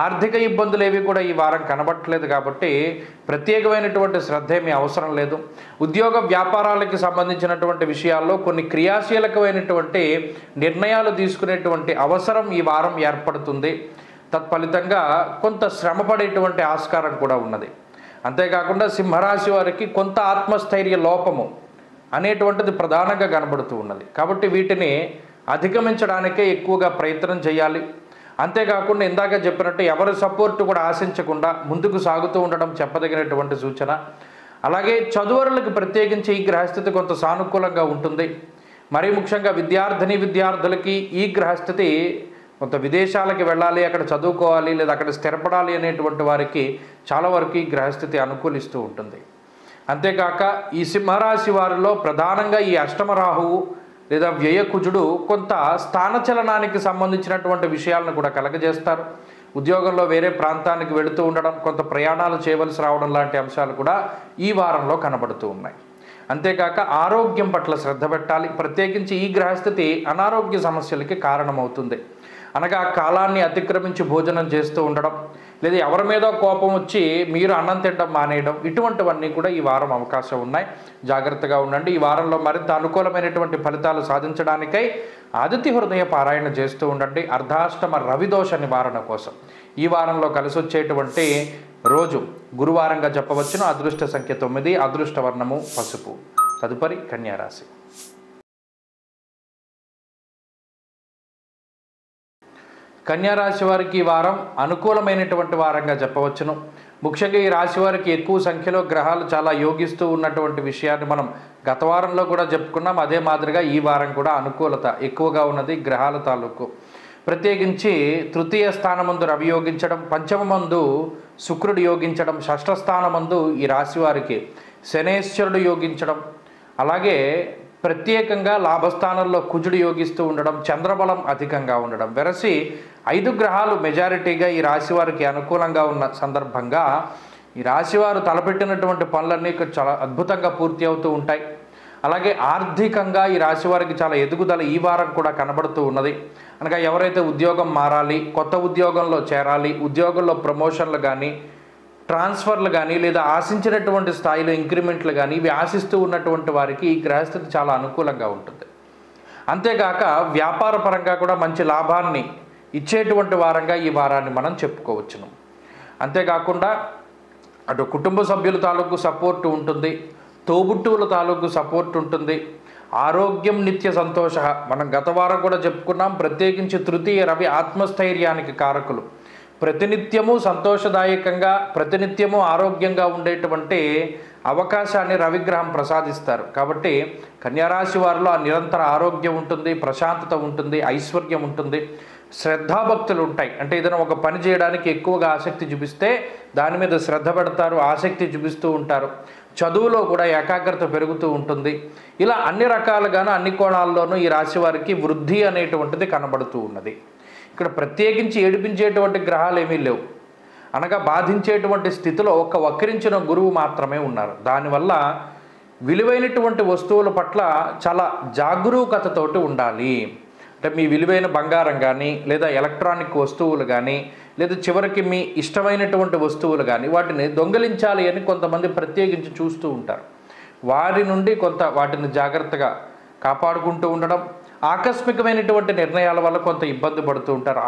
ఆర్థిక ఇబ్బందులు ఏవి కూడా ఈ వారం కనబట్టలేదు కాబట్టి ప్రత్యేకమైనటువంటి శ్రద్ధ ఏమీ అవసరం లేదు. ఉద్యోగ వ్యాపారాలకు సంబంధించినటువంటి విషయాల్లో కొన్ని క్రియాశీలకమైనటువంటి నిర్ణయాలు తీసుకునేటువంటి అవసరం ఈ వారం ఏర్పడుతుంది. తత్ఫలితంగా కొంత శ్రమపడేటువంటి ఆస్కారం కూడా ఉన్నది. అంతేకాకుండా సింహరాశి వారికి కొంత ఆత్మస్థైర్య లోపము అనేటువంటిది ప్రధానంగా కనబడుతూ ఉన్నది కాబట్టి వీటిని అధిగమించడానికే ఎక్కువగా ప్రయత్నం చేయాలి. అంతేకాకుండా ఇందాక చెప్పినట్టు ఎవరి సపోర్టు కూడా ఆశించకుండా ముందుకు సాగుతూ ఉండడం చెప్పదగినటువంటి సూచన. అలాగే చదువరులకు ప్రత్యేకించి ఈ గ్రహస్థితి కొంత సానుకూలంగా ఉంటుంది. మరీ ముఖ్యంగా విద్యార్థులకి ఈ గ్రహస్థితి కొంత విదేశాలకి వెళ్ళాలి, అక్కడ చదువుకోవాలి లేదా అక్కడ స్థిరపడాలి అనేటువంటి వారికి చాలా వరకు ఈ గ్రహస్థితి అనుకూలిస్తూ ఉంటుంది. అంతేకాక ఈ సింహరాశి వారిలో ప్రధానంగా ఈ అష్టమ రాహువు లేదా వ్యయకుజుడు కొంత స్థానచలనానికి సంబంధించినటువంటి విషయాలను కూడా కలగజేస్తారు. ఉద్యోగంలో వేరే ప్రాంతానికి వెళుతూ ఉండడం, కొంత ప్రయాణాలు చేయవలసి రావడం లాంటి అంశాలు కూడా ఈ వారంలో కనబడుతూ ఉన్నాయి. అంతేకాక ఆరోగ్యం పట్ల శ్రద్ధ పెట్టాలి. ప్రత్యేకించి ఈ గ్రహస్థితి అనారోగ్య సమస్యలకి కారణమవుతుంది. అనగా కాలాన్ని అతిక్రమించి భోజనం చేస్తూ ఉండడం లేదా ఎవరి మీద కోపం వచ్చి మీరు అన్నం తినడం మానేయడం, ఇటువంటివన్నీ కూడా ఈ వారం అవకాశం ఉన్నాయి. జాగ్రత్తగా ఉండండి. ఈ వారంలో మరింత అనుకూలమైనటువంటి ఫలితాలు సాధించడానికై ఆదిత్య హృదయ పారాయణ చేస్తూ ఉండండి. అర్ధాష్టమ రవిదోష నివారణ కోసం ఈ వారంలో కలిసి వచ్చేటువంటి రోజు గురువారంగా చెప్పవచ్చును. అదృష్ట సంఖ్య 9, అదృష్ట వర్ణము పసుపు. తదుపరి కన్యారాశి. కన్యారాశి వారికి ఈ వారం అనుకూలమైనటువంటి వారంగా చెప్పవచ్చును. ముఖ్యంగా ఈ రాశి వారికి ఎక్కువ సంఖ్యలో గ్రహాలు చాలా యోగిస్తూ ఉన్నటువంటి విషయాన్ని మనం గత వారంలో కూడా చెప్పుకున్నాం. అదే మాదిరిగా ఈ వారం కూడా అనుకూలత ఎక్కువగా ఉన్నది గ్రహాల తాలూకు. ప్రత్యేకించి తృతీయ స్థానమందు రవి యోగించడం, పంచమమందు శుక్రుడు యోగించడం, షష్ఠ స్థానమందు ఈ రాశి వారికి శనేశ్వరుడు యోగించడం, అలాగే ప్రత్యేకంగా లాభస్థానంలో కుజుడు యోగిస్తూ ఉండడం, చంద్రబలం అధికంగా ఉండడం, వెరసి 5 గ్రహాలు మెజారిటీగా ఈ రాశి వారికి అనుకూలంగా ఉన్న సందర్భంగా ఈ రాశివారు తలపెట్టినటువంటి పనులన్నీ చాలా అద్భుతంగా పూర్తి అవుతూ ఉంటాయి. అలాగే ఆర్థికంగా ఈ రాశి వారికి చాలా ఎదుగుదల ఈ వారం కూడా కనబడుతూ ఉన్నది. అనగా ఎవరైతే ఉద్యోగం మారాలి, కొత్త ఉద్యోగంలో చేరాలి, ఉద్యోగంలో ప్రమోషన్లు కానీ ట్రాన్స్ఫర్లు కానీ లేదా ఆశించినటువంటి స్థాయిలో ఇంక్రిమెంట్లు కానీ ఇవి ఆశిస్తూ ఉన్నటువంటి వారికి ఈ గ్రహస్థితి చాలా అనుకూలంగా ఉంటుంది. అంతేగాక వ్యాపార పరంగా కూడా మంచి లాభాన్ని ఇచ్చేటువంటి వారంగా ఈ వారాన్ని మనం చెప్పుకోవచ్చును. అంతేకాకుండా అటు కుటుంబ సభ్యుల తాలూకు సపోర్టు ఉంటుంది, తోబుట్టువుల తాలూకు సపోర్ట్ ఉంటుంది. ఆరోగ్యం నిత్య సంతోష మనం గత వారం కూడా చెప్పుకున్నాం. ప్రత్యేకించి తృతీయ రవి ఆత్మస్థైర్యానికి కారకులు. ప్రతినిత్యము సంతోషదాయకంగా ప్రతినిత్యము ఆరోగ్యంగా ఉండేటువంటి అవకాశాన్ని రవిగ్రహం ప్రసాదిస్తారు. కాబట్టి కన్యారాశి వారిలో ఆ నిరంతర ఆరోగ్యం ఉంటుంది, ప్రశాంతత ఉంటుంది, ఐశ్వర్యం ఉంటుంది, శ్రద్ధాభక్తులు ఉంటాయి. అంటే ఏదైనా ఒక పని చేయడానికి ఎక్కువగా ఆసక్తి చూపిస్తే దాని మీద శ్రద్ధ పెడతారు, ఆసక్తి చూపిస్తూ ఉంటారు. చదువులో కూడా ఏకాగ్రత పెరుగుతూ ఉంటుంది. ఇలా అన్ని రకాలుగాను అన్ని కోణాల్లోనూ ఈ రాశి వారికి వృద్ధి అనేటువంటిది కనబడుతూ ఉన్నది. ఇక్కడ ప్రత్యేకించి ఏడిపించేటువంటి గ్రహాలు ఏమీ లేవు. అనగా బాధించేటువంటి స్థితిలో ఒక వక్రించిన గురువు మాత్రమే ఉన్నారు. దానివల్ల విలువైనటువంటి వస్తువుల పట్ల చాలా జాగరూకతతోటి ఉండాలి. అంటే మీ విలువైన బంగారం కానీ లేదా ఎలక్ట్రానిక్ వస్తువులు కానీ లేదా చివరికి మీ ఇష్టమైనటువంటి వస్తువులు కానీ వాటిని దొంగిలించాలి అని కొంతమంది ప్రత్యేకించి చూస్తూ ఉంటారు. వారి నుండి కొంత వాటిని జాగ్రత్తగా కాపాడుకుంటూ ఉండడం, ఆకస్మికమైనటువంటి నిర్ణయాల వల్ల కొంత ఇబ్బంది పడుతూ ఉంటారు.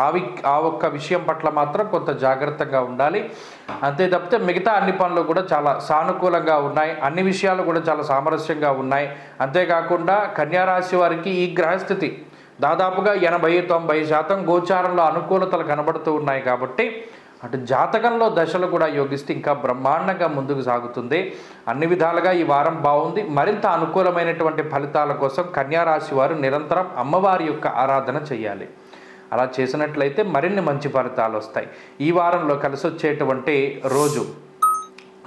ఆ ఒక్క విషయం పట్ల మాత్రం కొంత జాగ్రత్తగా ఉండాలి. అంతే తప్పితే మిగతా అన్ని పనులు కూడా చాలా సానుకూలంగా ఉన్నాయి, అన్ని విషయాలు కూడా చాలా సామరస్యంగా ఉన్నాయి. అంతేకాకుండా కన్యారాశి వారికి ఈ గ్రహస్థితి దాదాపుగా 80-90% గోచారంలో అనుకూలతలు కనబడుతూ ఉన్నాయి. కాబట్టి అటు జాతకంలో దశలు కూడా యోగిస్తే ఇంకా బ్రహ్మాండంగా ముందుకు సాగుతుంది. అన్ని విధాలుగా ఈ వారం బాగుంది. మరింత అనుకూలమైనటువంటి ఫలితాల కోసం కన్యారాశి వారు నిరంతరం అమ్మవారి యొక్క ఆరాధన చేయాలి. అలా చేసినట్లయితే మరిన్ని మంచి ఫలితాలు వస్తాయి. ఈ వారంలో కలిసి వచ్చేటువంటి రోజు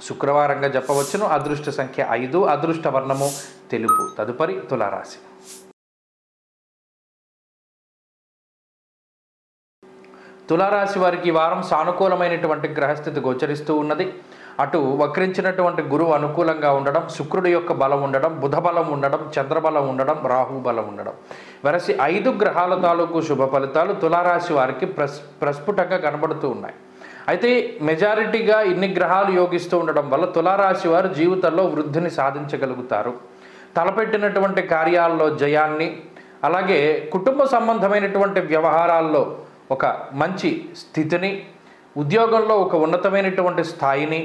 శుక్రవారంగా చెప్పవచ్చును. అదృష్ట సంఖ్య 5, అదృష్ట వర్ణము తెలుపు. తదుపరి తులారాశి. తులారాశి వారికి ఈ వారం సానుకూలమైనటువంటి గ్రహస్థితి గోచరిస్తూ ఉన్నది. అటు వక్రించినటువంటి గురువు అనుకూలంగా ఉండడం, శుక్రుడి యొక్క బలం ఉండడం, బుధ బలం ఉండడం, చంద్రబలం ఉండడం, రాహు బలం ఉండడం, వరసి 5 గ్రహాల తాలూకు శుభ ఫలితాలు తులారాశి వారికి ప్రస్ఫుటంగా కనబడుతూ ఉన్నాయి. అయితే మెజారిటీగా ఇన్ని గ్రహాలు యోగిస్తూ ఉండడం వల్ల తులారాశి వారు జీవితంలో వృద్ధిని సాధించగలుగుతారు. తలపెట్టినటువంటి కార్యాల్లో జయాన్ని, అలాగే కుటుంబ సంబంధమైనటువంటి వ్యవహారాల్లో ఒక మంచి స్థితిని, ఉద్యోగంలో ఒక ఉన్నతమైనటువంటి స్థాయిని,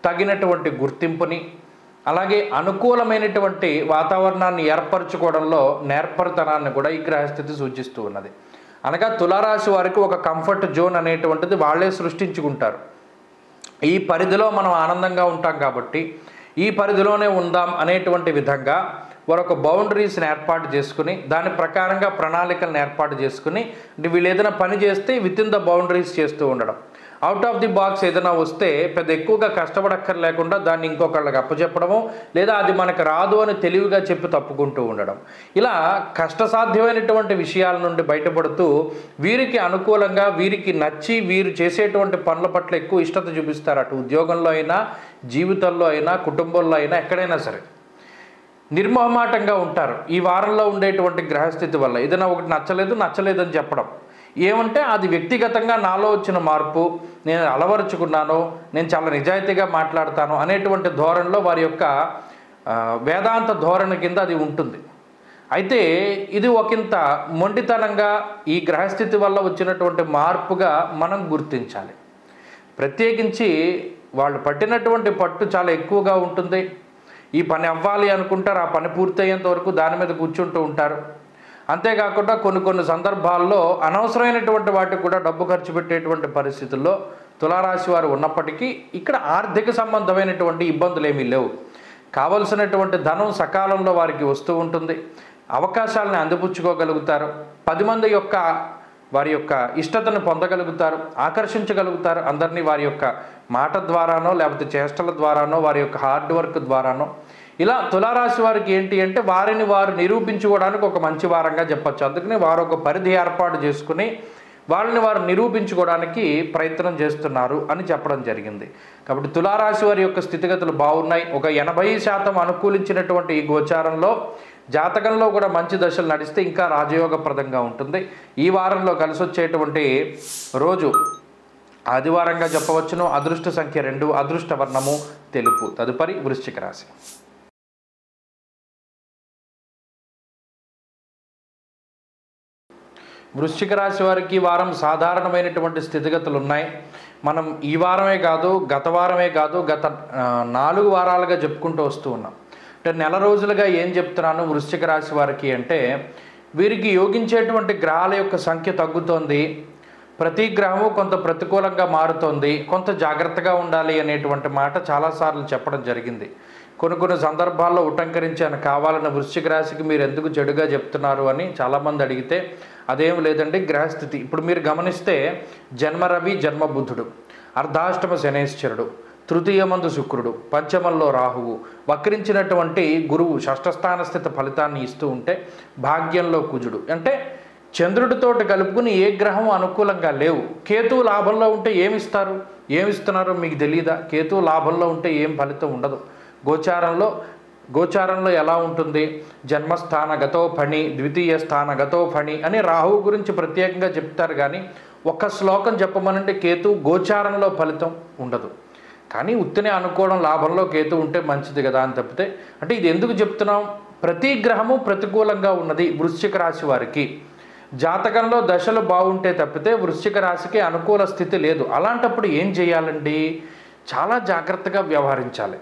తగినటువంటి గుర్తింపుని, అలాగే అనుకూలమైనటువంటి వాతావరణాన్ని ఏర్పరచుకోవడంలో నేర్పరితనాన్ని కూడా ఈ గ్రహస్థితి సూచిస్తూ ఉన్నది. అనగా తులారాశి వారికి ఒక కంఫర్ట్ జోన్ అనేటువంటిది వాళ్ళే సృష్టించుకుంటారు. ఈ పరిధిలో మనం ఆనందంగా ఉంటాం కాబట్టి ఈ పరిధిలోనే ఉందాం అనేటువంటి విధంగా మరొక బౌండరీస్ని ఏర్పాటు చేసుకుని దాని ప్రకారంగా ప్రణాళికలను ఏర్పాటు చేసుకుని వీళ్ళు ఏదైనా పని చేస్తే విత్ ఇన్ ద బౌండరీస్ చేస్తూ ఉండడం. అవుట్ ఆఫ్ ది బాక్స్ ఏదైనా వస్తే పెద్ద ఎక్కువగా కష్టపడక్కర్లేకుండా దాన్ని ఇంకొకళ్ళకి అప్పచెప్పడము, లేదా అది మనకు రాదు అని తెలివిగా చెప్పి తప్పుకుంటూ ఉండడం. ఇలా కష్టసాధ్యమైనటువంటి విషయాల నుండి బయటపడుతూ వీరికి అనుకూలంగా, వీరికి నచ్చి వీరు చేసేటువంటి పనుల పట్ల ఎక్కువ ఇష్టత చూపిస్తారు. అటు ఉద్యోగంలో అయినా, జీవితంలో అయినా, కుటుంబంలో అయినా, ఎక్కడైనా సరే నిర్మోహమాటంగా ఉంటారు. ఈ వారంలో ఉండేటువంటి గ్రహస్థితి వల్ల ఏదైనా ఒకటి నచ్చలేదు అని చెప్పడం. ఏమంటే అది వ్యక్తిగతంగా నాలో వచ్చిన మార్పు, నేను అలవరుచుకున్నాను, నేను చాలా నిజాయితీగా మాట్లాడతాను అనేటువంటి ధోరణిలో వారి యొక్క వేదాంత ధోరణి కింద అది ఉంటుంది. అయితే ఇది ఒకంత మొండితనంగా ఈ గ్రహస్థితి వల్ల వచ్చినటువంటి మార్పుగా మనం గుర్తించాలి. ప్రత్యేకించి వాళ్ళు పట్టినటువంటి పట్టు చాలా ఎక్కువగా ఉంటుంది. ఈ పని అవ్వాలి అనుకుంటారు, ఆ పని పూర్తయ్యేంత వరకు దాని మీద కూర్చుంటూ ఉంటారు. అంతేకాకుండా కొన్ని సందర్భాల్లో అనవసరమైనటువంటి వాటికి కూడా డబ్బు ఖర్చు పెట్టేటువంటి పరిస్థితుల్లో తులారాశి వారు ఉన్నప్పటికీ ఇక్కడ ఆర్థిక సంబంధమైనటువంటి ఇబ్బందులు ఏమీ లేవు. కావలసినటువంటి ధనం సకాలంలో వారికి వస్తూ ఉంటుంది. అవకాశాలను అందిపుచ్చుకోగలుగుతారు. 10 మంది యొక్క వారి యొక్క ఇష్టతను పొందగలుగుతారు, ఆకర్షించగలుగుతారు అందరినీ వారి యొక్క మాట ద్వారానో, లేకపోతే చేష్టల ద్వారానో, వారి యొక్క హార్డ్ వర్క్ ద్వారానో. ఇలా తులారాశి వారికి ఏంటి అంటే వారిని వారు నిరూపించుకోవడానికి ఒక మంచి వారంగా చెప్పచ్చు. అందుకని వారు ఒక పరిధి ఏర్పాటు చేసుకుని వాళ్ళని వారు నిరూపించుకోవడానికి ప్రయత్నం చేస్తున్నారు అని చెప్పడం జరిగింది. కాబట్టి తులారాశి వారి యొక్క స్థితిగతులు బాగున్నాయి. ఒక 80% అనుకూలించినటువంటి ఈ గోచారంలో జాతకంలో కూడా మంచి దశలు నడిస్తే ఇంకా రాజయోగప్రదంగా ఉంటుంది. ఈ వారంలో కలిసి వచ్చేటువంటి రోజు ఆదివారంగా చెప్పవచ్చును. అదృష్ట సంఖ్య 2, అదృష్ట వర్ణము తెలుపు. తదుపరి వృశ్చిక రాశి. వృశ్చిక రాశి వారికి వారం సాధారణమైనటువంటి స్థితిగతులు ఉన్నాయి. మనం ఈ వారమే కాదు, గత వారమే కాదు, గత 4 వారాలుగా చెప్పుకుంటూ వస్తూ ఉన్నాం. అంటే నెల రోజులుగా ఏం చెప్తున్నాను వృశ్చిక రాశి వారికి అంటే, వీరికి యోగించేటువంటి గ్రహాల యొక్క సంఖ్య తగ్గుతోంది. ప్రతి గ్రహము కొంత ప్రతికూలంగా మారుతోంది. కొంత జాగ్రత్తగా ఉండాలి అనేటువంటి మాట చాలాసార్లు చెప్పడం జరిగింది. కొన్ని సందర్భాల్లో ఉటంకరించాను, కావాలని వృశ్చిక రాశికి మీరు ఎందుకు చెడుగా చెప్తున్నారు అని చాలామంది అడిగితే అదేం లేదండి, గ్రహస్థితి. ఇప్పుడు మీరు గమనిస్తే జన్మ రవి, జన్మ బుధుడు, అర్ధాష్టమ శనేశ్వరుడు, తృతీయమందు శుక్రుడు, పంచమంలో రాహువు, వక్రించినటువంటి గురువు షష్ఠస్థాన స్థిత ఫలితాన్ని ఇస్తూ ఉంటే భాగ్యంలో కుజుడు. అంటే చంద్రుడితోటి కలుపుకుని ఏ గ్రహం అనుకూలంగా లేవు. కేతువు లాభంలో ఉంటే ఏమిస్తున్నారో మీకు తెలియదా? కేతువు లాభంలో ఉంటే ఏం ఫలితం ఉండదు. గోచారంలో ఎలా ఉంటుంది? జన్మస్థాన గతో ఫణి, ద్వితీయ స్థాన గతో ఫణి అని రాహువు గురించి ప్రత్యేకంగా చెప్తారు. కానీ ఒక్క శ్లోకం చెప్పమనంటే కేతు గోచారంలో ఫలితం ఉండదు. కానీ ఉత్తినే అనుకోవడం లాభంలో కేతు ఉంటే మంచిది కదా అని తప్పితే, అంటే ఇది ఎందుకు చెప్తున్నాం? ప్రతి గ్రహము ప్రతికూలంగా ఉన్నది వృశ్చిక రాశి వారికి. జాతకంలో దశలు బాగుంటే తప్పితే వృశ్చిక రాశికి అనుకూల స్థితి లేదు. అలాంటప్పుడు ఏం చేయాలండి? చాలా జాగ్రత్తగా వ్యవహరించాలి.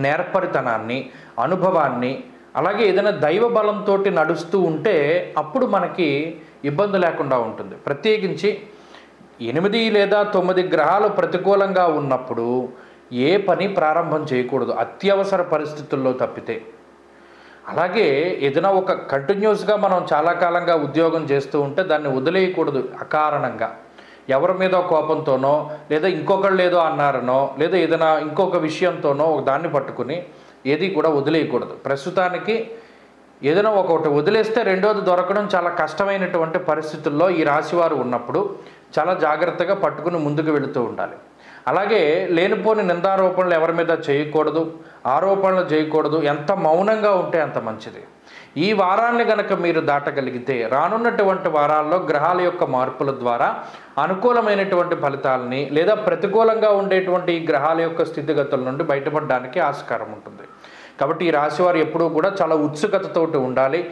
నేర్పరితనాన్ని, అనుభవాన్ని, అలాగే ఏదైనా దైవ బలంతో నడుస్తూ ఉంటే అప్పుడు మనకి ఇబ్బంది లేకుండా ఉంటుంది. ప్రత్యేకించి 8 లేదా 9 గ్రహాలు ప్రతికూలంగా ఉన్నప్పుడు ఏ పని ప్రారంభం చేయకూడదు అత్యవసర పరిస్థితుల్లో తప్పితే. అలాగే ఏదైనా ఒక కంటిన్యూస్గా మనం చాలా కాలంగా ఉద్యోగం చేస్తూ ఉంటే దాన్ని వదిలేయకూడదు అకారణంగా. ఎవరి మీద కోపంతోనో, లేదా ఇంకొకళ్ళు ఏదో అన్నారనో, లేదా ఏదైనా ఇంకొక విషయంతోనో ఒక దాన్ని పట్టుకుని ఏది కూడా వదిలేయకూడదు. ప్రస్తుతానికి ఏదైనా ఒకటి వదిలేస్తే రెండోది దొరకడం చాలా కష్టమైనటువంటి పరిస్థితుల్లో ఈ రాశివారు ఉన్నప్పుడు చాలా జాగ్రత్తగా పట్టుకుని ముందుకు వెళుతూ ఉండాలి. అలాగే లేనిపోని నిందారోపణలు ఎవరి మీద చేయకూడదు, ఆరోపణలు చేయకూడదు. ఎంత మౌనంగా ఉంటే అంత మంచిది. ఈ వారాన్ని గనక మీరు దాటగలిగితే రానున్నటువంటి వారాల్లో గ్రహాల యొక్క మార్పుల ద్వారా అనుకూలమైనటువంటి ఫలితాలని లేదా ప్రతికూలంగా ఉండేటువంటి ఈ గ్రహాల యొక్క స్థితిగతుల నుండి బయటపడడానికి ఆస్కారం ఉంటుంది. కాబట్టి ఈ రాశివారు ఎప్పుడూ కూడా చాలా ఉత్సుకతతోటి ఉండాలి.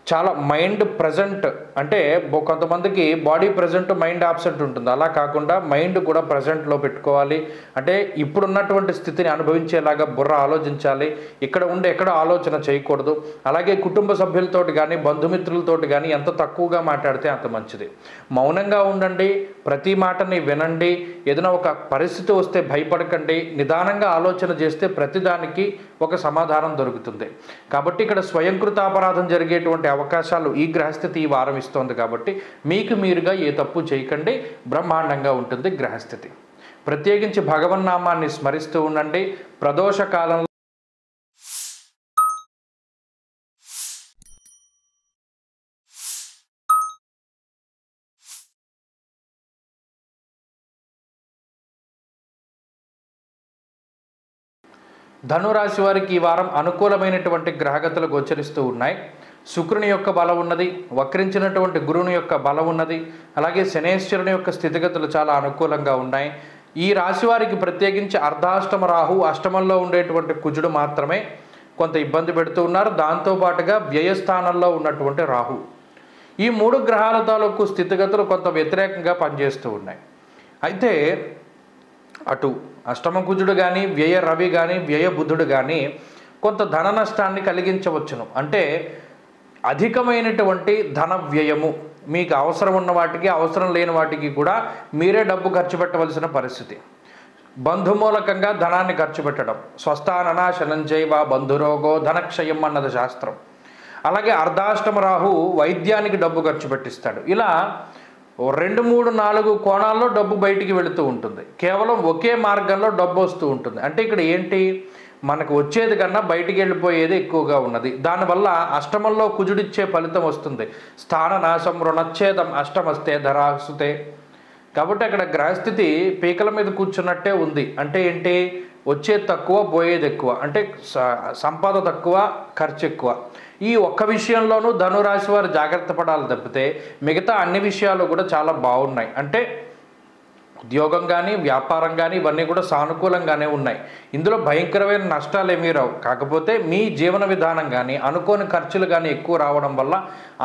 చాలా మైండ్ ప్రజెంట్, అంటే కొంతమందికి బాడీ ప్రజెంట్ మైండ్ ఆబ్సెంట్ ఉంటుంది. అలా కాకుండా మైండ్ కూడా ప్రజెంట్లో పెట్టుకోవాలి. అంటే ఇప్పుడున్నటువంటి స్థితిని అనుభవించేలాగా బుర్ర ఆలోచించాలి. ఇక్కడ ఉండి ఎక్కడ ఆలోచన చేయకూడదు. అలాగే కుటుంబ సభ్యులతోటి కానీ బంధుమిత్రులతోటి కానీ ఎంత తక్కువగా మాట్లాడితే అంత మంచిది. మౌనంగా ఉండండి, ప్రతి మాటని వినండి. ఏదైనా ఒక పరిస్థితి వస్తే భయపడకండి. నిదానంగా ఆలోచన చేస్తే ప్రతిదానికి ఒక సమాధానం దొరుకుతుంది. కాబట్టి ఇక్కడ స్వయంకృతాపరాధం జరిగేటువంటి అవకాశాలు ఈ గ్రహస్థితి ఈ వారం ఇస్తోంది. కాబట్టి మీకు మీరుగా ఏ తప్పు చేయకండి. బ్రహ్మాండంగా ఉంటుంది గ్రహస్థితి. ప్రత్యేకించి భగవన్నామాన్ని స్మరిస్తూ ఉండండి. ప్రదోష కాలంలో ధనురాశి వారికి ఈ వారం అనుకూలమైనటువంటి గ్రహగతులు గోచరిస్తూ ఉన్నాయి. శుక్రుని యొక్క బలం ఉన్నది, వక్రించినటువంటి గురువుని యొక్క బలం ఉన్నది. అలాగే శనేశ్వరుని యొక్క స్థితిగతులు చాలా అనుకూలంగా ఉన్నాయి. ఈ రాశి వారికి ప్రత్యేకించి అర్ధాష్టమ రాహు, అష్టమంలో ఉండేటువంటి కుజుడు మాత్రమే కొంత ఇబ్బంది పెడుతూ ఉన్నారు. దాంతోపాటుగా వ్యయస్థానంలో ఉన్నటువంటి రాహు, ఈ 3 గ్రహాల తాలూకు స్థితిగతులు కొంత వ్యతిరేకంగా పనిచేస్తూ ఉన్నాయి. అయితే అటు అష్టమ కుజుడు కానీ, వ్యయ రవి కానీ, వ్యయ బుధుడు కానీ కొంత ధన నష్టాన్ని కలిగించవచ్చును. అంటే అధికమైనటువంటి ధన వ్యయము, మీకు అవసరం ఉన్న వాటికి అవసరం లేని వాటికి కూడా మీరే డబ్బు ఖర్చు పెట్టవలసిన పరిస్థితి. బంధుమూలకంగా ధనాన్ని ఖర్చు పెట్టడం, స్వస్థాననాశనం చైవ బంధురోగో ధనక్షయం అన్నది శాస్త్రం. అలాగే అర్ధాష్టమ రాహు వైద్యానికి డబ్బు ఖర్చు పెట్టిస్తాడు. ఇలా 2, 3, 4 కోణాల్లో డబ్బు బయటికి వెళుతూ ఉంటుంది. కేవలం ఒకే మార్గంలో డబ్బు వస్తూ ఉంటుంది. అంటే ఇక్కడ ఏంటి, మనకు వచ్చేది కన్నా బయటికి వెళ్ళిపోయేది ఎక్కువగా ఉన్నది. దానివల్ల అష్టమంలో కుజుడిచ్చే ఫలితం వస్తుంది. స్థాననాశం రుణచ్ఛేదం అష్టమస్తే ధరాసుతే. కాబట్టి అక్కడ గ్రహస్థితి పీకల మీద కూర్చున్నట్టే ఉంది. అంటే ఏంటి, వచ్చేది తక్కువ పోయేది ఎక్కువ. అంటే సంపద తక్కువ ఖర్చు ఎక్కువ. ఈ ఒక్క విషయంలోనూ ధనురాశి వారు జాగ్రత్త పడాలి తప్పితే మిగతా అన్ని విషయాలు కూడా చాలా బాగున్నాయి. అంటే ఉద్యోగం కానీ వ్యాపారం కానీ ఇవన్నీ కూడా సానుకూలంగానే ఉన్నాయి. ఇందులో భయంకరమైన నష్టాలు ఏమీ రావు. కాకపోతే మీ జీవన విధానం కానీ అనుకోని ఖర్చులు కానీ ఎక్కువ రావడం వల్ల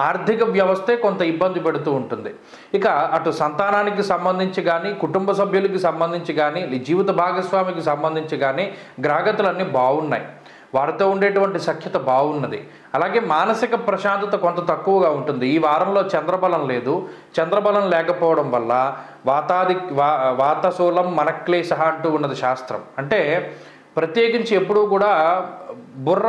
ఆర్థిక వ్యవస్థే కొంత ఇబ్బంది పెడుతూ ఉంటుంది. ఇక అటు సంతానానికి సంబంధించి కానీ, కుటుంబ సభ్యులకి సంబంధించి కానీ, జీవిత భాగస్వామికి సంబంధించి కానీ గ్రహగతులన్నీ బాగున్నాయి. వారితో ఉండేటువంటి సఖ్యత బాగున్నది. అలాగే మానసిక ప్రశాంతత కొంత తక్కువగా ఉంటుంది. ఈ వారంలో చంద్రబలం లేదు. చంద్రబలం లేకపోవడం వల్ల వాతశూలం మనక్లేశ అంటూ ఉన్నది శాస్త్రం. అంటే ప్రత్యేకించి ఎప్పుడూ కూడా బుర్ర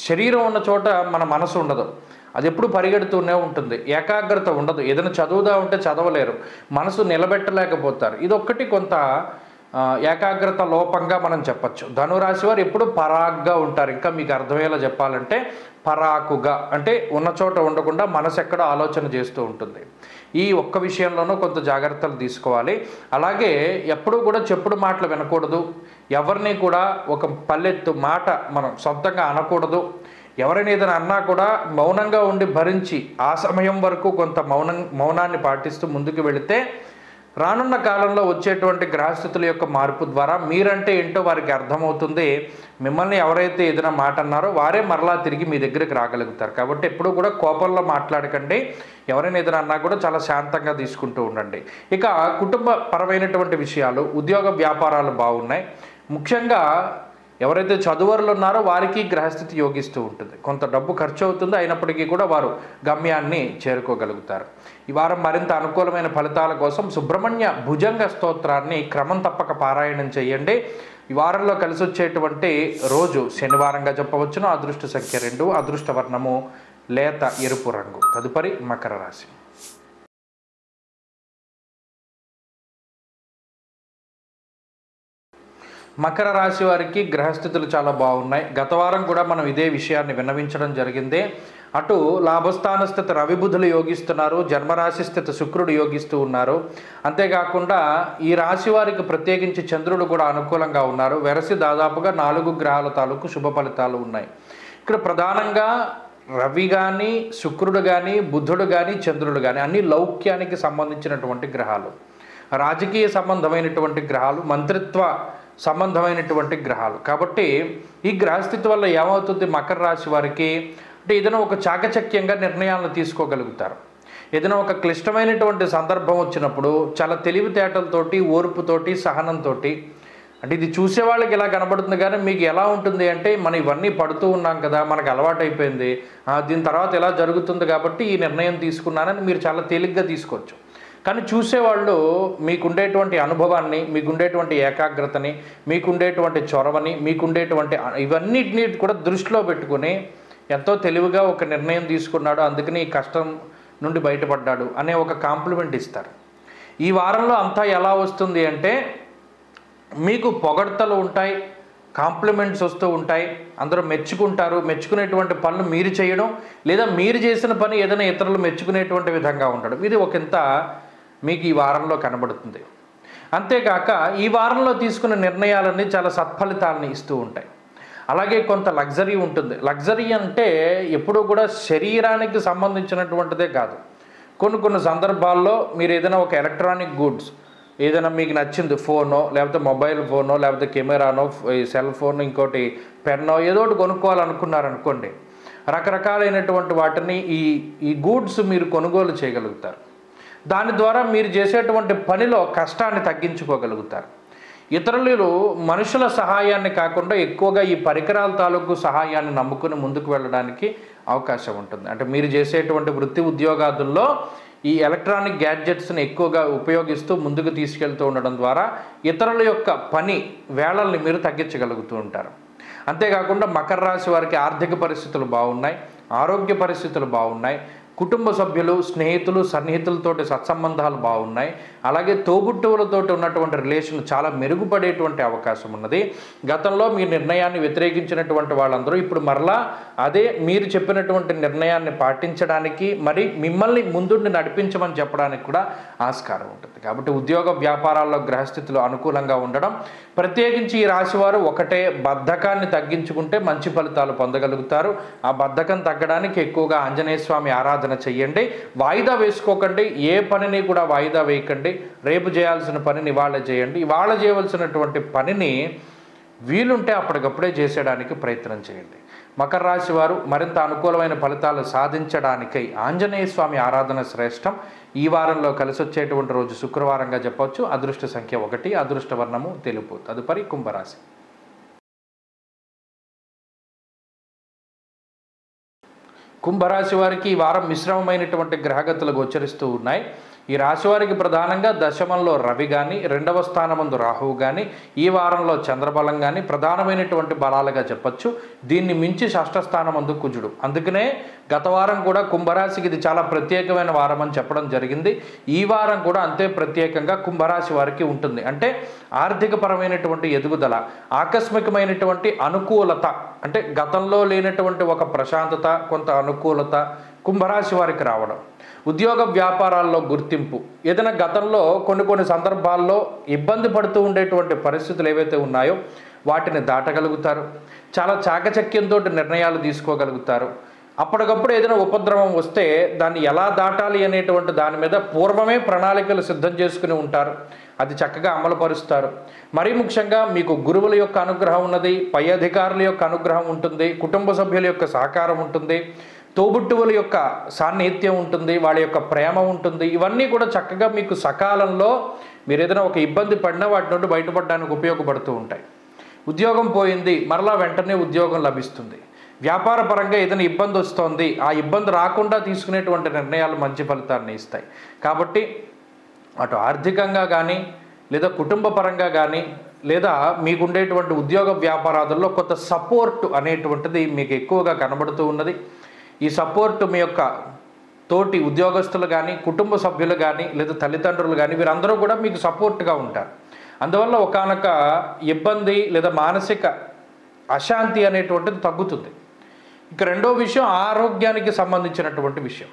శరీరం ఉన్న చోట మన మనసు ఉండదు. అది ఎప్పుడు పరిగెడుతూనే ఉంటుంది. ఏకాగ్రత ఉండదు. ఏదైనా చదువుదా ఉంటే చదవలేరు, మనసు నిలబెట్టలేకపోతారు. ఇదొక్కటి కొంత ఏకాగ్రత లోపంగా మనం చెప్పచ్చు. ధనురాశి వారు ఎప్పుడు పరాగ్గా ఉంటారు. ఇంకా మీకు అర్థమయ్యేలా చెప్పాలంటే పరాకుగా, అంటే ఉన్న చోట ఉండకుండా మనసు ఎక్కడ ఆలోచన చేస్తూ ఉంటుంది. ఈ ఒక్క విషయంలోనూ కొంత జాగ్రత్తలు తీసుకోవాలి. అలాగే ఎప్పుడూ కూడా చెప్పుడు మాటలు వినకూడదు. ఎవరిని కూడా ఒక పల్లెత్తు మాట మనం సొంతంగా అనకూడదు. ఎవరైనా ఏదైనా అన్నా కూడా మౌనంగా ఉండి భరించి ఆ సమయం వరకు కొంత మౌనాన్ని పాటిస్తూ ముందుకు వెళితే రానున్న కాలంలో వచ్చేటువంటి గ్రహస్థితుల యొక్క మార్పు ద్వారా మీరంటే ఏంటో వారికి అర్థమవుతుంది. మిమ్మల్ని ఎవరైతే ఏదైనా మాట అన్నారో వారే మరలా తిరిగి మీ దగ్గరికి రాగలుగుతారు. కాబట్టి ఎప్పుడూ కూడా కోపంలో మాట్లాడకండి. ఎవరైనా ఏదైనా అన్నా కూడా చాలా శాంతంగా తీసుకుంటూ ఉండండి. ఇక కుటుంబ పరమైనటువంటి విషయాలు, ఉద్యోగ వ్యాపారాలు బాగున్నాయి. ముఖ్యంగా ఎవరైతే చదువరులు ఉన్నారో వారికి గ్రహస్థితి యోగిస్తూ ఉంటుంది. కొంత డబ్బు ఖర్చు అవుతుంది, అయినప్పటికీ కూడా వారు గమ్యాన్ని చేరుకోగలుగుతారు. ఈ వారం మరింత అనుకూలమైన ఫలితాల కోసం సుబ్రహ్మణ్య భుజంగ స్తోత్రాన్ని క్రమం తప్పక పారాయణం చేయండి. ఈ వారంలో కలిసి వచ్చేటువంటి రోజు శనివారంగా చెప్పవచ్చును. అదృష్ట సంఖ్య 2, అదృష్ట వర్ణము లేత ఎరుపు రంగు. తదుపరి మకర రాశి. మకర రాశి వారికి గ్రహస్థితులు చాలా బాగున్నాయి. గత వారం కూడా మనం ఇదే విషయాన్ని విన్నవించడం జరిగింది. అటు లాభస్థాన స్థితి రవి బుధులు యోగిస్తున్నారు, జన్మరాశి స్థితి శుక్రుడు యోగిస్తూ ఉన్నారు. అంతేకాకుండా ఈ రాశి వారికి ప్రత్యేకించి చంద్రుడు కూడా అనుకూలంగా ఉన్నారు. వెరసి దాదాపుగా 4 గ్రహాల తాలూకు శుభ ఫలితాలు ఉన్నాయి. ఇక్కడ ప్రధానంగా రవి కానీ, శుక్రుడు కానీ, బుధుడు కానీ, చంద్రుడు కానీ అన్ని లౌక్యానికి సంబంధించినటువంటి గ్రహాలు, రాజకీయ సంబంధమైనటువంటి గ్రహాలు, మంత్రిత్వ సంబంధమైనటువంటి గ్రహాలు. కాబట్టి ఈ గ్రహస్థితి వల్ల ఏమవుతుంది మకర రాశి వారికి అంటే ఏదైనా ఒక చాకచక్యంగా నిర్ణయాలను తీసుకోగలుగుతారు. ఏదైనా ఒక క్లిష్టమైనటువంటి సందర్భం వచ్చినప్పుడు చాలా తెలివితేటలతోటి, ఓర్పుతోటి, సహనంతో, అంటే ఇది చూసే వాళ్ళకి ఇలా కనబడుతుంది కానీ మీకు ఎలా ఉంటుంది అంటే మనం ఇవన్నీ పడుతూ ఉన్నాం కదా, మనకు అలవాటైపోయింది, దీని తర్వాత ఎలా జరుగుతుంది కాబట్టి ఈ నిర్ణయం తీసుకున్నానని మీరు చాలా తేలిగ్గా తీసుకోవచ్చు. కానీ చూసేవాళ్ళు మీకుండేటువంటి అనుభవాన్ని, మీకుండేటువంటి ఏకాగ్రతని, మీకుండేటువంటి చొరవని, మీకుండేటువంటి ఇవన్నిటిని కూడా దృష్టిలో పెట్టుకుని ఎంతో తెలివిగా ఒక నిర్ణయం తీసుకున్నాడు, అందుకని ఈ కష్టం నుండి బయటపడ్డాడు అనే ఒక కాంప్లిమెంట్ ఇస్తారు. ఈ వారంలో అంతా ఎలా వస్తుంది అంటే మీకు పొగడ్తలు ఉంటాయి, కాంప్లిమెంట్స్ వస్తూ ఉంటాయి, అందరూ మెచ్చుకుంటారు. మెచ్చుకునేటువంటి పనులు మీరు చేయడం, లేదా మీరు చేసిన పని ఏదైనా ఇతరులు మెచ్చుకునేటువంటి విధంగా ఉండడం, ఇది ఒకంత మీకు ఈ వారంలో కనబడుతుంది. అంతేకాక ఈ వారంలో తీసుకున్న నిర్ణయాలన్నీ చాలా సత్ఫలితాలని ఇస్తూ ఉంటాయి. అలాగే కొంత లగ్జరీ ఉంటుంది. లగ్జరీ అంటే ఎప్పుడూ కూడా శరీరానికి సంబంధించినటువంటిదే కాదు. కొన్ని సందర్భాల్లో మీరు ఏదైనా ఒక ఎలక్ట్రానిక్ గూడ్స్, ఏదైనా మీకు నచ్చింది ఫోనో, లేకపోతే మొబైల్ ఫోనో, లేకపోతే కెమెరానో, సెల్ ఫోన్, ఇంకోటి పెన్నో ఏదో ఒకటి కొనుక్కోవాలనుకున్నారనుకోండి, రకరకాలైనటువంటి వాటిని ఈ గూడ్స్ మీరు కొనుగోలు చేయగలుగుతారు. దాని ద్వారా మీరు చేసేటువంటి పనిలో కష్టాన్ని తగ్గించుకోగలుగుతారు. ఇతరులు మనుషుల సహాయాన్ని కాకుండా ఎక్కువగా ఈ పరికరాల తాలూకు సహాయాన్ని నమ్ముకుని ముందుకు వెళ్ళడానికి అవకాశం ఉంటుంది. అంటే మీరు చేసేటువంటి వృత్తి ఉద్యోగాదుల్లో ఈ ఎలక్ట్రానిక్ గ్యాడ్జెట్స్ని ఎక్కువగా ఉపయోగిస్తూ ముందుకు తీసుకెళ్తూ ఉండడం ద్వారా ఇతరుల యొక్క పని వేళల్ని మీరు తగ్గించగలుగుతూ ఉంటారు. అంతేకాకుండా మకర రాశి వారికి ఆర్థిక పరిస్థితులు బాగున్నాయి, ఆరోగ్య పరిస్థితులు బాగున్నాయి, కుటుంబ సభ్యులు, స్నేహితులు, సన్నిహితులతోటి సత్సంబంధాలు బాగున్నాయి. అలాగే తోబుట్టువులతోటి ఉన్నటువంటి రిలేషన్ చాలా మెరుగుపడేటువంటి అవకాశం ఉన్నది. గతంలో మీ నిర్ణయాన్ని వ్యతిరేకించినటువంటి వాళ్ళందరూ ఇప్పుడు మరలా అదే మీరు చెప్పినటువంటి నిర్ణయాన్ని పాటించడానికి, మరి మిమ్మల్ని ముందుండి నడిపించమని చెప్పడానికి కూడా ఆస్కారం ఉంటుంది. కాబట్టి ఉద్యోగ వ్యాపారాల్లో గ్రహస్థితులు అనుకూలంగా ఉండడం, ప్రత్యేకించి ఈ రాశివారు ఒకటే బద్ధకాన్ని తగ్గించుకుంటే మంచి ఫలితాలు పొందగలుగుతారు. ఆ బద్ధకం తగ్గడానికి ఎక్కువగా ఆంజనేయ స్వామి ఆరాధన చెయ్యండి. వాయిదా వేసుకోకండి, ఏ పనిని కూడా వాయిదా వేయకండి. రేపు చేయాల్సిన పనిని ఇవాళ చేయండి. ఇవాళ చేయవలసినటువంటి పనిని వీలుంటే అప్పటికప్పుడే చేసేయడానికి ప్రయత్నం చేయండి. మకర రాశి వారు మరింత అనుకూలమైన ఫలితాలు సాధించడానికై ఆంజనేయ స్వామి ఆరాధన శ్రేష్టం. ఈ వారంలో కలిసి వచ్చేటువంటి రోజు శుక్రవారంగా చెప్పవచ్చు. అదృష్ట సంఖ్య 1, అదృష్ట వర్ణము తెలుపు. తదుపరి కుంభరాశి. కుంభరాశి వారికి ఈ వారం మిశ్రమమైనటువంటి గ్రహగతులు గోచరిస్తూ ఉన్నాయి. ఈ రాశివారికి ప్రధానంగా దశమంలో రవి కానీ, 2వ స్థానమందు రాహువు కానీ, ఈ వారంలో చంద్రబలం కానీ ప్రధానమైనటువంటి బలాలుగా చెప్పచ్చు. దీన్ని మించి 6వ స్థానమందు కుజుడు. అందుకనే గత వారం కూడా కుంభరాశికి ఇది చాలా ప్రత్యేకమైన వారం అని చెప్పడం జరిగింది. ఈ వారం కూడా అంతే ప్రత్యేకంగా కుంభరాశి వారికి ఉంటుంది. అంటే ఆర్థికపరమైనటువంటి ఎదుగుదల, ఆకస్మికమైనటువంటి అనుకూలత, అంటే గతంలో లేనటువంటి ఒక ప్రశాంతత, కొంత అనుకూలత కుంభరాశి వారికి రావడం, ఉద్యోగ వ్యాపారాల్లో గుర్తింపు, ఏదైనా గతంలో కొన్ని సందర్భాల్లో ఇబ్బంది పడుతూ ఉండేటువంటి పరిస్థితులు ఏవైతే ఉన్నాయో వాటిని దాటగలుగుతారు. చాలా చాకచక్యంతో నిర్ణయాలు తీసుకోగలుగుతారు. అప్పటికప్పుడు ఏదైనా ఉపద్రవం వస్తే దాన్ని ఎలా దాటాలి అనేటువంటి దాని మీద పూర్వమే ప్రణాళికలు సిద్ధం చేసుకుని ఉంటారు. అది చక్కగా అమలుపరుస్తారు. మరీ ముఖ్యంగా మీకు గురువుల యొక్క అనుగ్రహం ఉన్నది, పై అధికారుల యొక్క అనుగ్రహం ఉంటుంది, కుటుంబ సభ్యుల యొక్క సహకారం ఉంటుంది, తోబుట్టువుల యొక్క సాన్నిహిత్యం ఉంటుంది, వాళ్ళ యొక్క ప్రేమ ఉంటుంది. ఇవన్నీ కూడా చక్కగా మీకు సకాలంలో మీరు ఏదైనా ఒక ఇబ్బంది పడినా వాటి నుండి బయటపడడానికి ఉపయోగపడుతూ ఉంటాయి. ఉద్యోగం పోయింది, మరలా వెంటనే ఉద్యోగం లభిస్తుంది. వ్యాపార పరంగా ఏదైనా ఇబ్బంది వస్తోంది, ఆ ఇబ్బంది రాకుండా తీసుకునేటువంటి నిర్ణయాలు మంచి ఫలితాన్ని ఇస్తాయి. కాబట్టి అటు ఆర్థికంగా కానీ, లేదా కుటుంబ పరంగా కానీ, లేదా మీకుండేటువంటి ఉద్యోగ వ్యాపారాదుల్లో కొంత సపోర్ట్ అనేటువంటిది మీకు ఎక్కువగా కనబడుతూ ఉన్నది. ఈ సపోర్ట్ మీ యొక్క తోటి ఉద్యోగస్తులు కానీ, కుటుంబ సభ్యులు కానీ, లేదా తల్లిదండ్రులు కానీ వీరందరూ కూడా మీకు సపోర్ట్గా ఉంటారు. అందువల్ల ఒకానొక ఇబ్బంది లేదా మానసిక అశాంతి అనేటువంటిది తగ్గుతుంది. ఇక రెండో విషయం ఆరోగ్యానికి సంబంధించినటువంటి విషయం.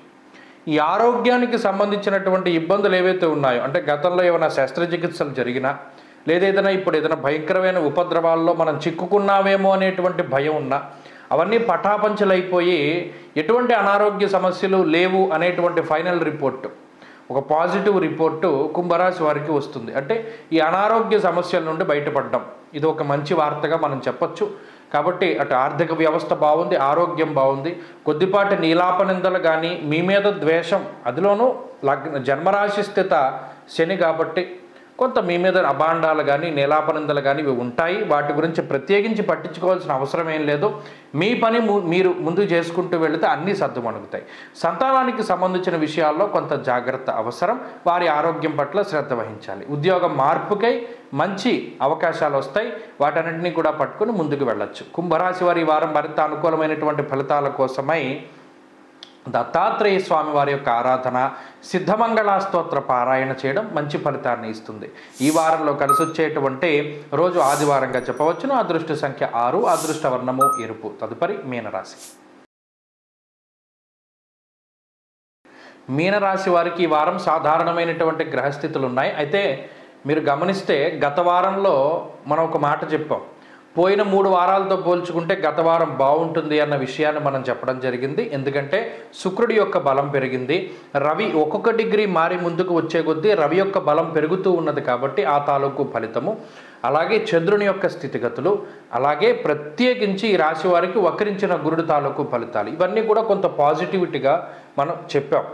ఈ ఆరోగ్యానికి సంబంధించినటువంటి ఇబ్బందులు ఏవైతే ఉన్నాయో, అంటే గతంలో ఏమైనా శస్త్రచికిత్సలు జరిగినా, లేదా ఇప్పుడు ఏదైనా భయంకరమైన ఉపద్రవాల్లో మనం చిక్కుకున్నామేమో అనేటువంటి భయం ఉన్నా, అవన్నీ పటాపంచలైపోయి ఎటువంటి అనారోగ్య సమస్యలు లేవు అనేటువంటి ఫైనల్ రిపోర్టు, ఒక పాజిటివ్ రిపోర్టు కుంభరాశి వారికి వస్తుంది. అంటే ఈ అనారోగ్య సమస్యల నుండి బయటపడడం, ఇది ఒక మంచి వార్తగా మనం చెప్పొచ్చు. కాబట్టి అటు ఆర్థిక వ్యవస్థ బాగుంది, ఆరోగ్యం బాగుంది. కొద్దిపాటి నీలాపనిందలు కానీ, మీ మీద ద్వేషం, అదిలోనూ జన్మరాశి స్థిత శని కాబట్టి కొంత మీ మీద అభాండాలు కానీ, నీలాపనిందలు కానీ ఇవి ఉంటాయి. వాటి గురించి ప్రత్యేకించి పట్టించుకోవాల్సిన అవసరం ఏం లేదు. మీ పని మీరు ముందుకు చేసుకుంటూ వెళితే అన్నీ సర్దుమణుగుతాయి. సంతానానికి సంబంధించిన విషయాల్లో కొంత జాగ్రత్త అవసరం. వారి ఆరోగ్యం పట్ల శ్రద్ధ వహించాలి. ఉద్యోగం మార్పుకై మంచి అవకాశాలు వస్తాయి. వాటన్నింటినీ కూడా పట్టుకుని ముందుకు వెళ్ళొచ్చు. కుంభరాశి వారి ఈ వారం మరింత అనుకూలమైనటువంటి ఫలితాల కోసమై దత్తాత్రేయ స్వామి వారి యొక్క ఆరాధన, సిద్ధమంగళ స్తోత్ర పారాయణ చేయడం మంచి ఫలితాన్ని ఇస్తుంది. ఈ వారంలో కలిసి వచ్చేటువంటి రోజు ఆదివారంగా చెప్పవచ్చును. అదృష్ట సంఖ్య 6, అదృష్ట వర్ణము ఎరుపు. తదుపరి మీనరాశి. మీనరాశి వారికి ఈ వారం సాధారణమైనటువంటి గ్రహస్థితులు ఉన్నాయి. అయితే మీరు గమనిస్తే గత వారంలో మనం ఒక మాట చెప్పాం. పోయిన 3 వారాలతో పోల్చుకుంటే గత వారం బాగుంటుంది అన్న విషయాన్ని మనం చెప్పడం జరిగింది. ఎందుకంటే శుక్రుడి యొక్క బలం పెరిగింది. రవి ఒక్కొక్క డిగ్రీ మారి ముందుకు వచ్చే కొద్దీ రవి యొక్క బలం పెరుగుతూ ఉన్నది కాబట్టి ఆ తాలూకు ఫలితము, అలాగే చంద్రుని యొక్క స్థితిగతులు, అలాగే ప్రత్యేకించి ఈ రాశి వారికి వక్రించిన గురుడు తాలూకు ఫలితాలు, ఇవన్నీ కూడా కొంత పాజిటివిటీగా మనం చెప్పాం.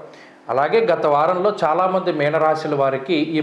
అలాగే గత వారంలో చాలామంది మీనరాశుల వారికి ఈ